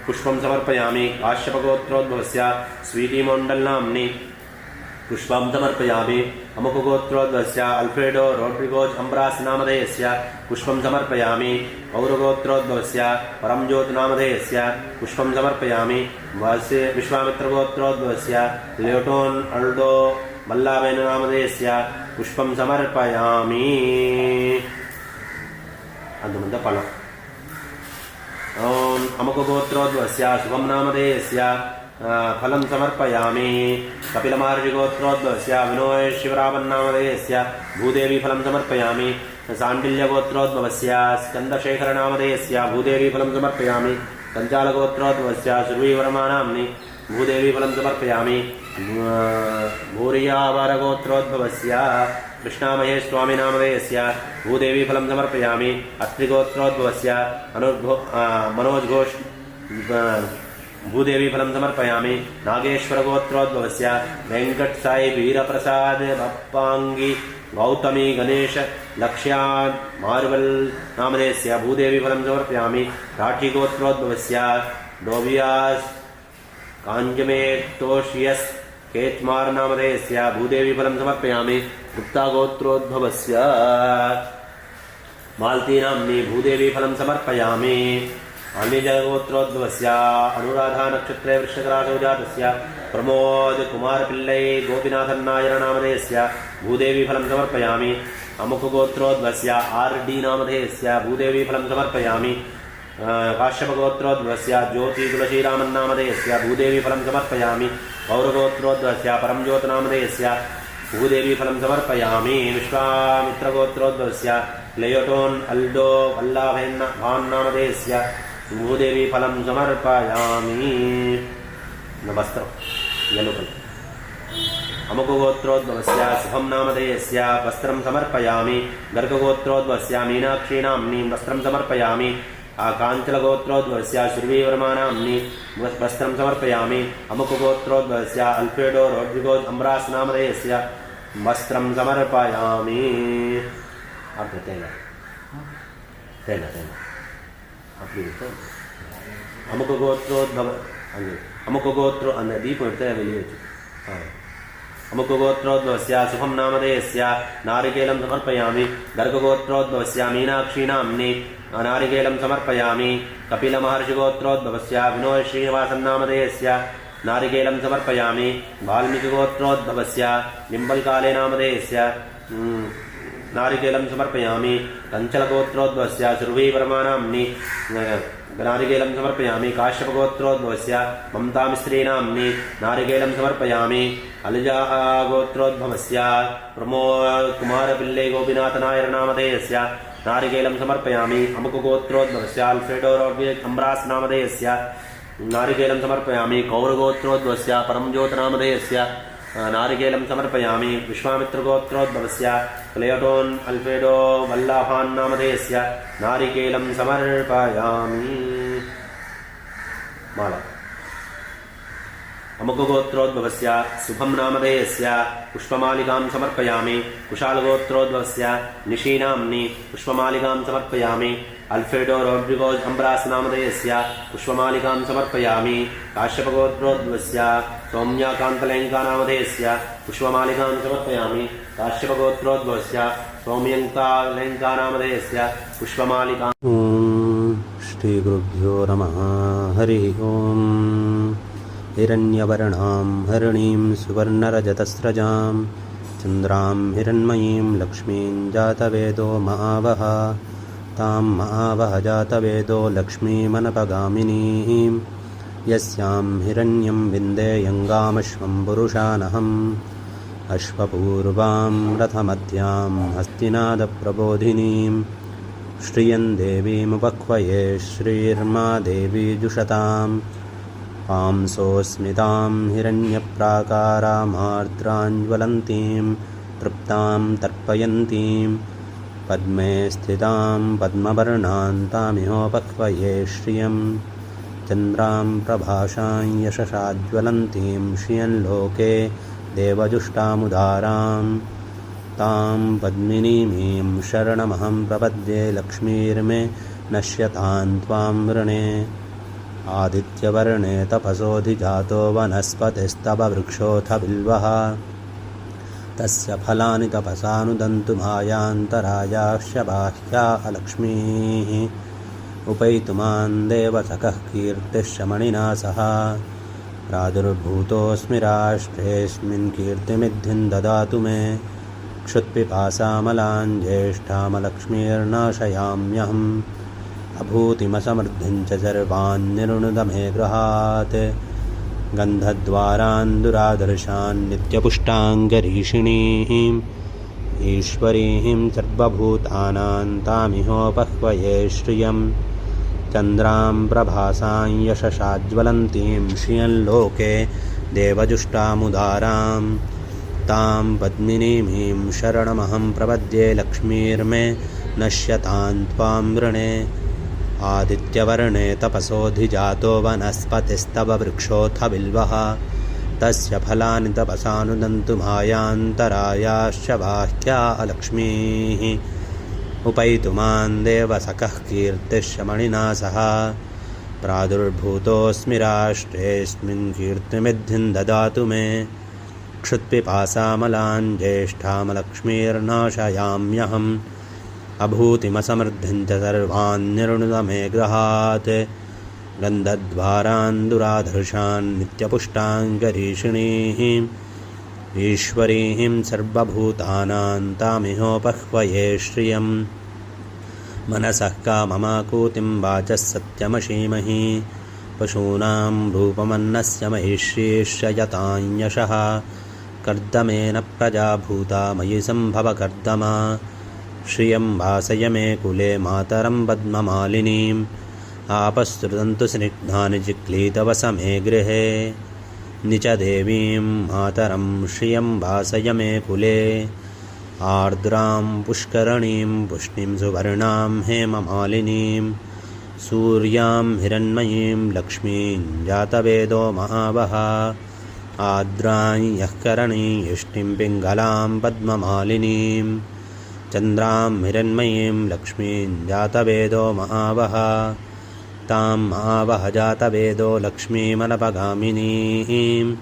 पुष्पं समर्पयामि काश्यपगोत्रोद्भवस्य स्वीटीमोण्डल् नाम्नि पुष्पं समर्पयामि अमुकगोत्रोद्भवस्य अल्फ्रेडो रोड्रिगोस् अम्ब्रास् नामधेयस्य पुष्पं समर्पयामि पौरगोत्रोद्भवस्य परमज्योतिनामधेयस्य पुष्पं समर्पयामि विश्वामित्रगोत्रोद्भवस्य लियोटोन् अल्डो मल्लावेननामधेयस्य पुष्पं समर्पयामि अंत फल अमुकगोत्रोद्भवस्य शुभं नामधेयस्य फलं समर्पयामि कपिलमहर्षिगोत्रोद्भवस्य विनोय शिवरामन्नामधेयस्य भूदेवी फलं समर्पयामि शाण्डिल्यगोत्रोद्भवस्य स्कन्दशेखरनामधेयस्य भूदेवी फलं समर्पयामि कञ्चालगोत्रोद्भवस्य सुरवीवर्मानाम्नि भूदेवी फलं समर्पयामि भूरियावरगोत्रोद्भवस्य कृष्णामहेश स्वामिनामधेयस्य भूदेवी फलं समर्पयामि अत्रिगोत्रोद्भवस्य मनोज घोष भूदेवी फलं समर्पयामि नागेश्वरगोत्रोद्भवस्य वेंकट साई वीरप्रसाद बप्पांगी गौतमी गणेश लक्ष्यान् मार्वल नामधेयस्य भूदेवी फलं समर्पयामि राठीगोत्रोद्भवस्य डोबियास् कांजमेटोशियस् केट्मार नामधेयस्य भूदेवी फलं समर्पयामि गुप्तागोत्रोद्भवस्य मालती नाम्नि भूदेवी फलं समर्पयामि अन्यजगोत्रोद्भवस्य अनुराधा नक्षत्रे वृषभराशौ जातस्य प्रमोद कुमारपिल्लै गोपीनाथन्नायर नामधेयस्य भूदेवी फलं समर्पयामि अमुकगोत्रोद्भवस्य आर्डी नामधेयस्य भूदेवी फलं समर्पयामि काश्यपगोत्रोद्भवस्य ज्योति तुलसीरामन्नामधेयस्य भूदेवी फलं समर्पयामि पौरगोत्रोद्भवस्य परमज्योतिनामधेयस्य भूदेवी फलं समर्पयामि विश्वामित्रगोत्रोद्भवस्य लेयोटोन् अल्डो वल्लाभेन्नामधेयस्य भूदेवी फलं समर्पयामि वस्त्रं येलो कलर अमुकगोत्रोद्भवस्य शुभं नामधेयस्य वस्त्रं समर्पयामि गर्गगोत्रोद्भवस्य मीनाक्षी नाम्नि वस्त्रं समर्पयामि काञ्चलगोत्रोद्भवस्य सुरवीवर्मानाम्नि वस्त्रं समर्पयामि अमुकगोत्रोद्भवस्य अल्फ्रेडो रोड्रिगोस् अम्ब्रास् नामधेयस्य वस्त्रं समर्पयामि अमुकगोत्रो दीपं अमुकगोत्रोद्भवस्य शुभं नामधेयस्य नारिकेलं समर्पयामि गर्गगोत्रोद्भवस्य मीनाक्षी नाम्नि नारिकेलं समर्पयामि कपिलमहर्षिगोत्रोद्भवस्य विनोद श्रीनिवासन्नामधेयस्य नारिकेलं समर्पयामि वाल्मीकिगोत्रोद्भवस्य निम्बल्काले नामधेयस्य नारिकेलं समर्पयामि कञ्चलगोत्रोद्भवस्य सुरवीवर्मानाम्नि नारिकेलं समर्पयामि काश्यपगोत्रोद्भवस्य ममतामिस्त्री नाम्नि नारिकेलं समर्पयामि अलजागोत्रोद्भवस्य प्रमोद कुमारपिल्लै गोपीनाथनायर नामधेयस्य नारिकेलं समर्पयामि अमुकगोत्रोद्भवस्य अल्फ्रेडो रोड्रिगोस् अम्ब्रास् नामधेयस्य नारिकेलं समर्पयामि कौरगोत्रोद्भवस्य परमज्योतिनामधेयस्य नारिकेलं समर्पयामि विश्वामित्रगोत्रोद्भवस्य क्लेयोटोन् अल्फ्रेडो वल्लाभान् नामधेयस्य नारिकेलं समर्पयामि माला अमुकगोत्रोद्भवस्य शुभं नामधेयस्य पुष्पमालिकां समर्पयामि कुशालगोत्रोद्भवस्य निशी नाम्नि पुष्पमालिकां समर्पयामि अल्फ्रेडो रोड्रिगोस् अम्ब्रास् नामधेयस्य पुष्पमालिकां समर्पयामि काश्यपगोत्रोद्भवस्य सौम्याकान्तलेङ्का नामधेयस्य पुष्पमालिकां समर्पयामि काश्यपगोत्रोद्भवस्य सौम्यङ्का लेङ्का नामधेयस्य पुष्पमालिकां श्रीगुरुभ्यो नमः। हरिः ओं। हिरण्यवर्णां हरिणीं सुवर्णरजतस्रजां चन्द्रां हिरण्मयीं लक्ष्मीं जातवेदो महावः। तां महावः जातवेदो लक्ष्मीमनपगामिनीं यस्यां हिरण्यं विन्देयङ्गामश्वं पुरुषानहम्। अश्वपूर्वां रथमध्यां हस्तिनादप्रबोधिनीं श्रियं देवीमुपह्वये श्रीर्मा देवी जुषतां। पांसोऽस्मितां हिरण्यप्राकारामार्द्राञ्ज्वलन्तीं तृप्तां तर्पयन्तीं पद्मे स्थितां पद्मवर्णां तामिहोपह्वये श्रियं। चन्द्रां प्रभासां यशसाज्वलन्तीं श्रियं लोके देवजुष्टामुदारां। तां पद्मिनीमीं शरणमहं प्रपद्ये लक्ष्मीर्मे नश्यतां त्वां वृणे। आदित्यवर्णे तपसोऽधिजातो वनस्पतिस्तव वृक्षोऽथ बिल्वः। तस्य फलानि तपसानुदन्तु मायान्तरायाश्च बाह्या अलक्ष्मीः। उपैतुमां देवसखः कीर्तिश्च मणिना सह। प्रादुर्भूतोऽस्मि राष्ट्रेऽस्मिन् कीर्तिमिद्धिं ददातु मे। क्षुत्पिपासामलां ज्येष्ठामलक्ष्मीर्नाशयाम्यहम्। अभूतिमसमृद्धिं च सर्वान् निर्णुद मे गृहात्। गन्धद्वारान् दुरादर्शान् नित्यपुष्टाङ्गरीषिणीं ईश्वरीं सर्वभूतानां तामिहोपह्वये श्रियं। चन्द्रां प्रभासां यशसाज्वलन्तीं श्रियं लोके देवजुष्टामुदारां। तां पद्मिनीमीं शरणमहं प्रपद्ये लक्ष्मीर्मे नश्यतां त्वां वृणे। आदित्यवर्णे तपसोऽधिजातो वनस्पतिस्तव वृक्षोऽथ बिल्वः। तस्य फलानि तपसानुदन्तु मायान्तरायाश्च बाह्या अलक्ष्मीः। उपैतुमां देवसखः कीर्तिश्च मणिना सह। प्रादुर्भूतोऽस्मि राष्ट्रेऽस्मिन् कीर्तिमिद्धिं ददातु मे। क्षुत्पिपासामलां ज्येष्ठामलक्ष्मीर्नाशयाम्यहम्। अभूतिमसमृद्धिं च सर्वान् निर्णुद मे गृहात्। गन्धद्वारान् दुराधर्षान् नित्यपुष्टाङ्गरीषिणीं ईश्वरीं सर्वभूतानां तामिहोपह्वये श्रियं। मनसः काममाकूतिं वाचः सत्यमशीमहि। पशूनां रूपमन्नस्य महिष्येश्च यतां यशः। कर्दमेन प्रजा भूता मयि सम्भव कर्दमा। श्रियं वासय मे कुले मातरं पद्ममालिनीम्। आपस्तृदन्तु स्निग्धानि चिक्लीतवस मे गृहे। निच देवीं मातरं श्रियं वासय मे कुले। आर्द्रां पुष्करणीं पुष्णिं सुवर्णां हेममालिनीं। सूर्यां हिरण्मयीं लक्ष्मीं जातवेदो महावः। आर्द्रां यःकरणी इष्टिं पिङ्गलां पद्ममालिनीं। चन्द्रां हिरण्मयीं लक्ष्मीं जातवेदो महावः। तां महावः जातवेदो लक्ष्मीमनपगामिनीं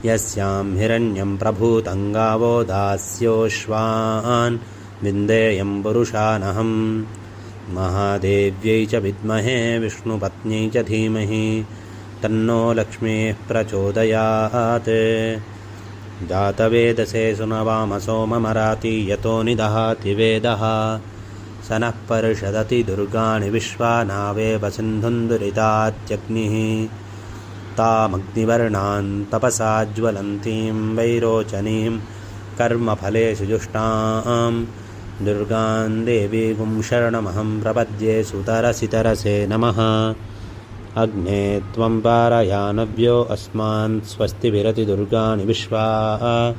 यस्यां हिरण्यं प्रभूतं गावो दास्योऽश्वान् विन्देयं पुरुषानहम्। महादेव्यै च विद्महे विष्णुपत्न्यै च धीमहि तन्नो लक्ष्मीः प्रचोदयात्। जातवेदसे सुनवाम सोममराति यतो निदहाति वेदः। स नः पर्षदति दुर्गाणि विश्वानावेव सिन्धुं दुरितात्यग्निः। तामग्निवर्णां तपसा ज्वलन्तीं वैरोचनीं कर्मफलेषु जुष्टां। दुर्गां देवीं शरणमहं प्रपद्ये सुतरसितरसे नमः। अग्ने त्वं पारयानव्यो अस्मान् स्वस्ति विरति दुर्गाणि विश्वा।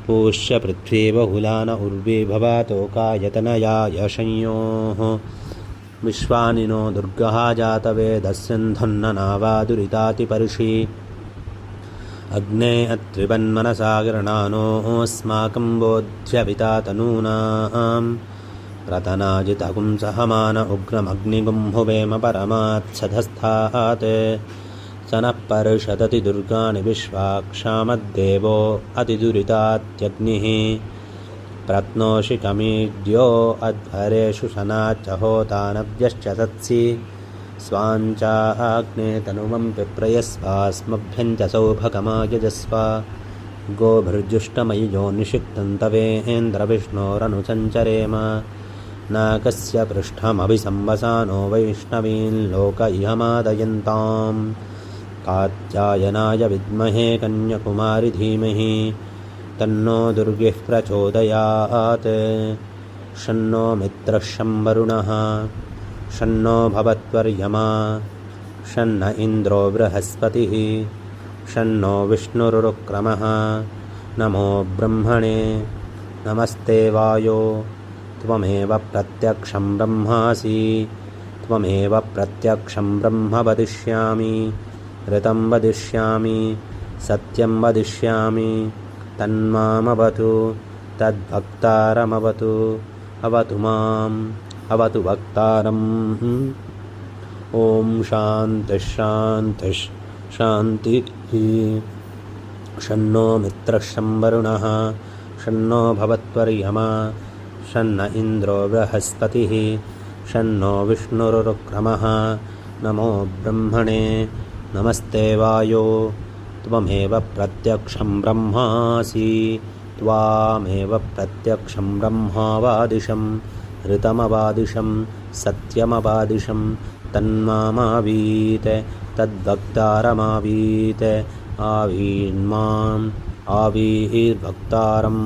पूष्य पृथ्वी बहुलान उर्वी भवातोकायतनया यशंयोः। विश्वानि नो दुर्गः जातवेदस्सिन्धुन्ननावा दुरितातिपर्षि। अग्ने अत्रिवन्मनसा गृणानोऽस्माकं बोध्यपिता तनूनां। रतनाजितपुंसहमान उग्रमग्निगुम्हुवेम परमात्सधस्थात्। स नः पर्षदति दुर्गाणि विश्वाक्षामद्देवो अतिदुरितात्यग्निः। प्रत्नोषि कमीड्यो अध्वरेषु सनाच्च होतानव्यश्च तत्सि। स्वाञ्चाग्ने तनुमं विप्रयस्वास्मभ्यं च सौभगमायजस्व गोभिर्जुष्टमयिजो निषिक्तं तवेन्द्रविष्णोरनुसञ्चरेम नाकस्य पृष्ठमभिसंवसानो वैष्णवीन् लोक इहमादयन्ताम् कात्यायनाय विद्महे कन्याकुमारी धीमहि तन्नो दुर्गिः प्रचोदयात् शन्नो मित्रः शं वरुणः शन्नो भवत्वर्यमा शन्न इन्द्रो बृहस्पतिः शन्नो विष्णुरुक्रमः नमो ब्रह्मणे नमस्ते वायो त्वमेव प्रत्यक्षं ब्रह्मासि त्वमेव प्रत्यक्षं ब्रह्म वदिष्यामि ऋतं वदिष्यामि सत्यं वदिष्यामि तन्मामवतु तद्भक्तारमवतु अवतु माम् अवतु वक्तारम् ॐ शान्तिः शान्तिः शान्तिः शन्नो मित्रः शं वरुणः शन्नो भवत्वर्यमा शन्न इन्द्रो बृहस्पतिः शन्नो विष्णुरुक्रमः नमो ब्रह्मणे नमस्ते वायो त्वमेव प्रत्यक्षं ब्रह्मासि त्वामेव प्रत्यक्षं ब्रह्मावादिशं ऋतमवादिशं सत्यमवादिशं तन्मामावीत तद्भक्तारमावीत आवीन्माम् आवीर्भक्तारम्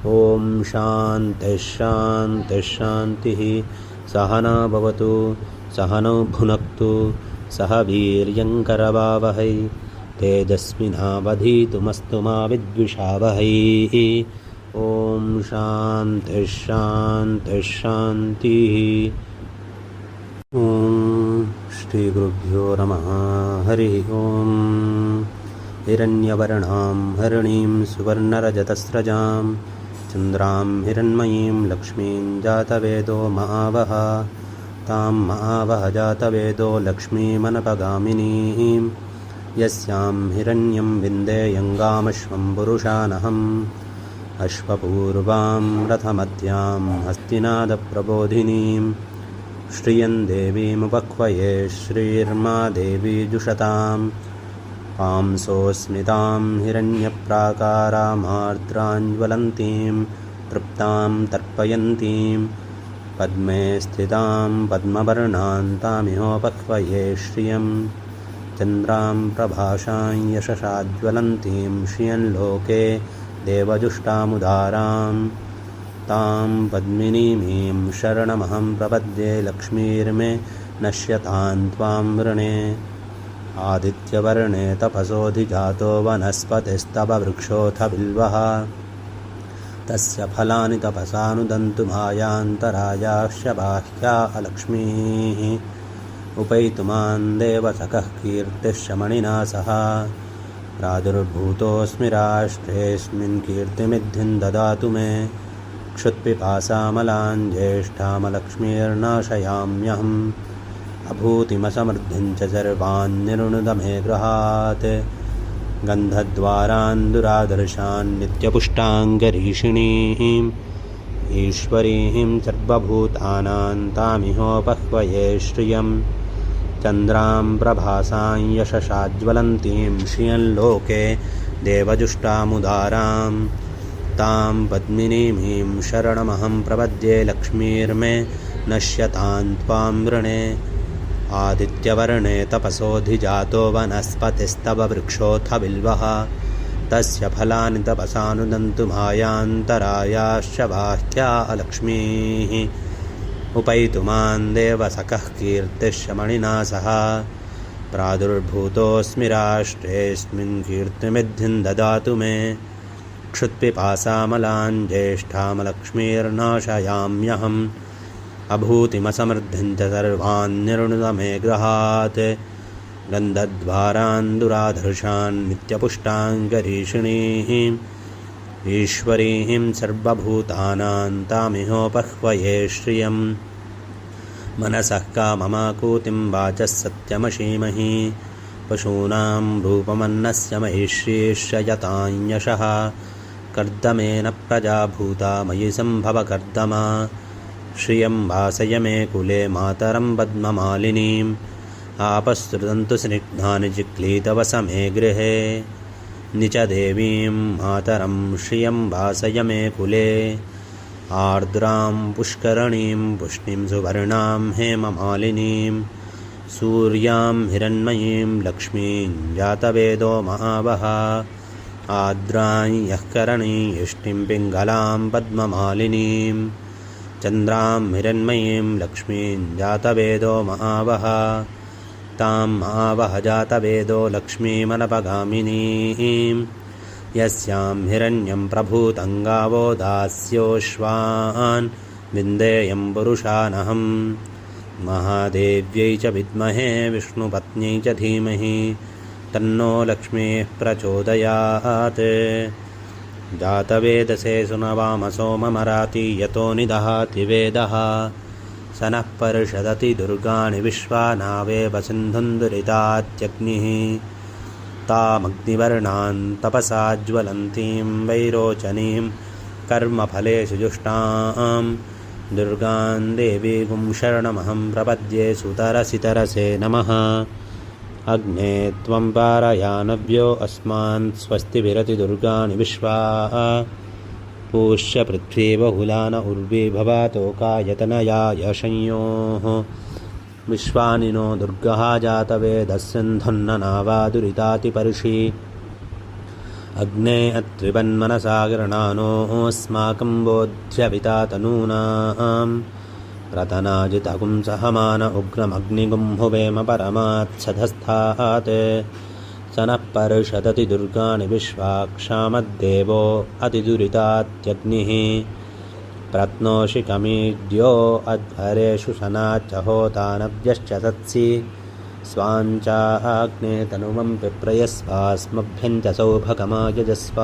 ॐ शान्तिः शान्तिः शान्तिः सहना भवतु सहनौ भुनक्तु सह वीर्यङ्करवावहै तेजस्विनावधीतुमस्तु मा विद्विषावहै ॐ शान्तिः शान्तिः शान्तिः ॐ श्रीगुरुभ्यो नमः हरिः ॐ हिरण्यवर्णां हरिणीं सुवर्णरजतस्रजां चन्द्रां हिरण्मयीं लक्ष्मीं जातवेदो महावः तां महावः जातवेदो लक्ष्मीमनपगामिनीं यस्यां हिरण्यं विन्देयङ्गामश्वं पुरुषानहम् अश्वपूर्वां रथमध्यां हस्तिनादप्रबोधिनीं श्रियं देवीमुपह्वये श्रीर्मा देवी जुषतां पांसोऽस्मितां हिरण्यप्राकारामार्द्राञ्ज्वलन्तीं तृप्तां तर्पयन्तीं पद्मे स्थितां पद्मवर्णां तामिहोपह्वये श्रियं चन्द्रां प्रभासां यशसाज्वलन्तीं श्रियं लोके देवजुष्टामुदारां तां पद्मिनीमीं शरणमहं प्रपद्ये लक्ष्मीर्मे नश्यतां त्वां वृणे आदित्यवर्णे तपसोऽधिजातो वनस्पतिस्तव वृक्षोऽथ बिल्वः तस्य फलानि तपसानुदन्तु मायान्तरायाश्च बाह्या अलक्ष्मीः उपैतुमान् देवसखः कीर्तिश्च मणिना सह प्रादुर्भूतोऽस्मि राष्ट्रेऽस्मिन् कीर्तिमिद्धिं ददातु मे क्षुत्पिपासामलान् ज्येष्ठामलक्ष्मीर्नाशयाम्यहम् अभूतिमसमृद्धिं च सर्वान् निर्णुद मे गृहात् गन्धद्वारान् दुरादर्शान् नित्यपुष्टाङ्गरीषिणीम् ईश्वरीं सर्वभूतानां तामिहोपह्वये श्रियं चन्द्रां प्रभासां यशसाज्वलन्तीं श्रियं लोके देवजुष्टामुदारां तां पद्मिनीमीं शरणमहं प्रपद्ये लक्ष्मीर्मे नश्यतां त्वां वृणे आदित्यवर्णे तपसोऽधिजातो वनस्पतिस्तव वृक्षोऽथ बिल्वः तस्य फलानि तपसानुदन्तु मायान्तरायाश्च बाह्या अलक्ष्मीः उपैतुमान् देवसखः कीर्तिश्च मणिना सह प्रादुर्भूतोऽस्मि राष्ट्रेऽस्मिन् कीर्तिमिद्धिं ददातु मे क्षुत्पिपासामलान् ज्येष्ठामलक्ष्मीर्नाशयाम्यहम् अभूतिमसमृद्धिं च सर्वान् निर्णुद मे गृहात् गन्धद्वारान् दुराधर्षान् नित्यपुष्टाङ्गरीषिणीः ईश्वरीं सर्वभूतानां तामिहोपह्वये श्रियं मनसः काममाकूतिं वाचः सत्यमशीमहि पशूनां रूपमन्नस्य महिष्येश्च यतां यशः कर्दमेन प्रजा भूता मयि सम्भव कर्दमा श्रियं वासय मे कुले मातरं पद्ममालिनीम् आपस्तृतन्तु स्निग्धानि चिक्लीतवसमे गृहे निचदेवीं मातरं श्रियं वासय मे कुले आर्द्रां पुष्करणीं पुष्णिं सुवर्णां हेममालिनीं सूर्यां हिरण्मयीं लक्ष्मीं जातवेदो महावः आर्द्रां यः करणीं यष्टिं पिङ्गलां पद्ममालिनीं चन्द्रां हिरण्मयीं लक्ष्मीं जातवेदो महावः तां महावः जातवेदो लक्ष्मीमनपगामिनीं यस्यां हिरण्यं प्रभूतं गावो दास्योश्वान् विन्देयं पुरुषानहं महादेव्यै च विद्महे विष्णुपत्न्यै च धीमहि तन्नो लक्ष्मीः प्रचोदयात् जातवेदसे सुनवाम सोममराति यतो निदहाति वेदः स नः पर्षदति दुर्गाणि विश्वानावेव सिन्धुन्दुरितात्यग्निः तामग्निवर्णान् तपसा ज्वलन्तीं वैरोचनीं कर्मफलेषु जुष्टां दुर्गां देवीं शरणमहं प्रपद्ये सुतरसितरसे नमः अग्ने त्वं पारयानव्यो अस्मान् स्वस्तिभिरति दुर्गाणि विश्वा पूष्य पृथ्वी बहुलान उर्वी भवातोकायतनया यशंयोः विश्वानि नो दुर्गः जातवेदस्सिन्धुन्ननावादुरितातिपर्षि अग्ने अत्रिवन्मनसा गृणानोऽस्माकं बोध्यविता तनूनां रतनाजितकुं सहमान उग्रमग्निगुम्हुवेम परमात्सधस्थात् स नः पर्षदति दुर्गाणि विश्वाक्षामद्देवो अतिदुरितात्यग्निः प्रत्नोषि कमीड्यो अध्वरेषु शनाच्च होतानव्यश्च तत्सि स्वाञ्चाग्ने तनुवं पिप्रयस्वास्मभ्यं च सौभगमायजस्व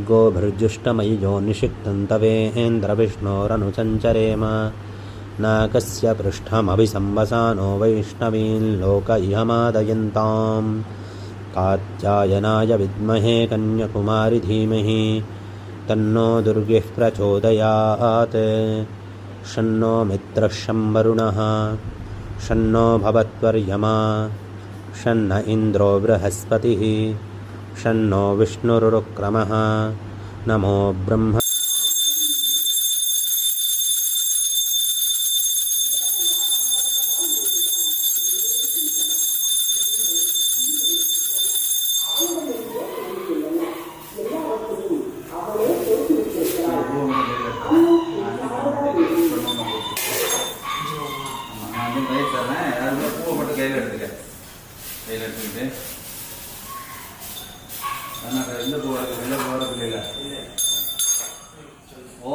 गोभिर्जुष्टमयि यो निषिक्तं तवेन्द्रविष्णोरनुसञ्चरेम नाकस्य पृष्ठमभिसंवसानो वैष्णवीन् लोक इहमादयन्तां कात्यायनाय विद्महे कन्याकुमारि धीमहि तन्नो दुर्गिः प्रचोदयात् शन्नो मित्रः शं वरुणः शन्नो भवत्वर्यमा शन्न इन्द्रो बृहस्पतिः शन्नो विष्णुरुक्रमः नमो ब्रह्म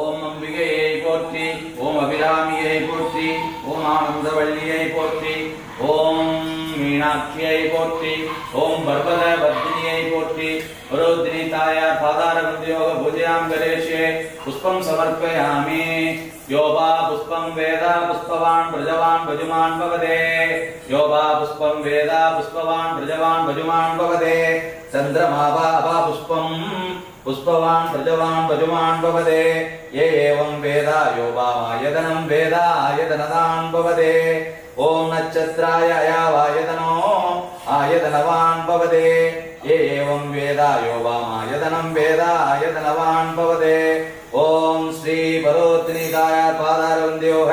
ஓம் அம்பிகையை போற்றி, ஓம் அபிராமியை போற்றி, ஓம் ஆனந்தவள்ளியை போற்றி, ஓம் மீனாட்சியை போற்றி, ஓம் பர்வத பத்னியை போற்றி. வரோதினி தாயார் பாதாரபந்தியோக பூஜையாம் கரேஷ்யே புஷ்பம் சமர்ப்பயாமி. யோபா புஷ்பம் வேதா புஷ்பவான் பிரஜவான் பஜுமான் பவதே. யோபா புஷ்பம் வேதா புஷ்பவான் பிரஜவான் பஜுமான் பவதே. சந்திரமாவா அபா புஷ்பம் पुष्पवान् प्रजवान् भजुमान् भवदे. ये एवं वेद योबावायदनं वेद आयदनदान् भवदे. ॐ नक्षत्राय अयावायदनो आयदनवान् भवदे. ये एवं वेद योबामायदनं वेद आयदनवान् भवदे. ॐ श्री परोत्नीतायाः पादारवन्द्योः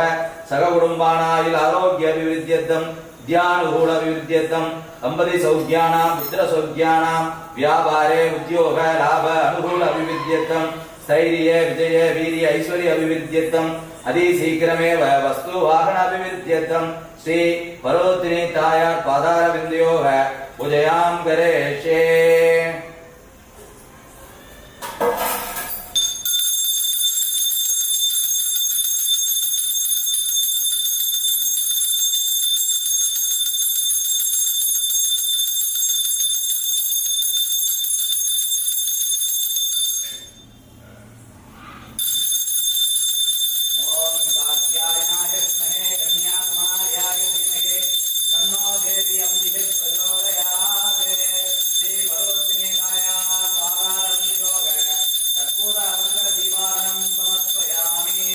सगकुटुम्बानायुल आरोग्याभिवृद्ध्यर्थं ध्यानुकूलविवृद्ध्यर्थं दम्पति सौख्यानां पुत्रसौख्यानां व्यापारे उद्योग लाभ अनुकूल अभिवृद्ध्यर्थं स्थैर्ये विजये वीर्य ऐश्वर्य अभिवृद्ध्यर्थं अतिशीघ्रमेव वस्तु वाहन अभिवृद्ध्यर्थं श्री परोत्नीतायाः पादारविन्दयोः पूजयां करिष्ये.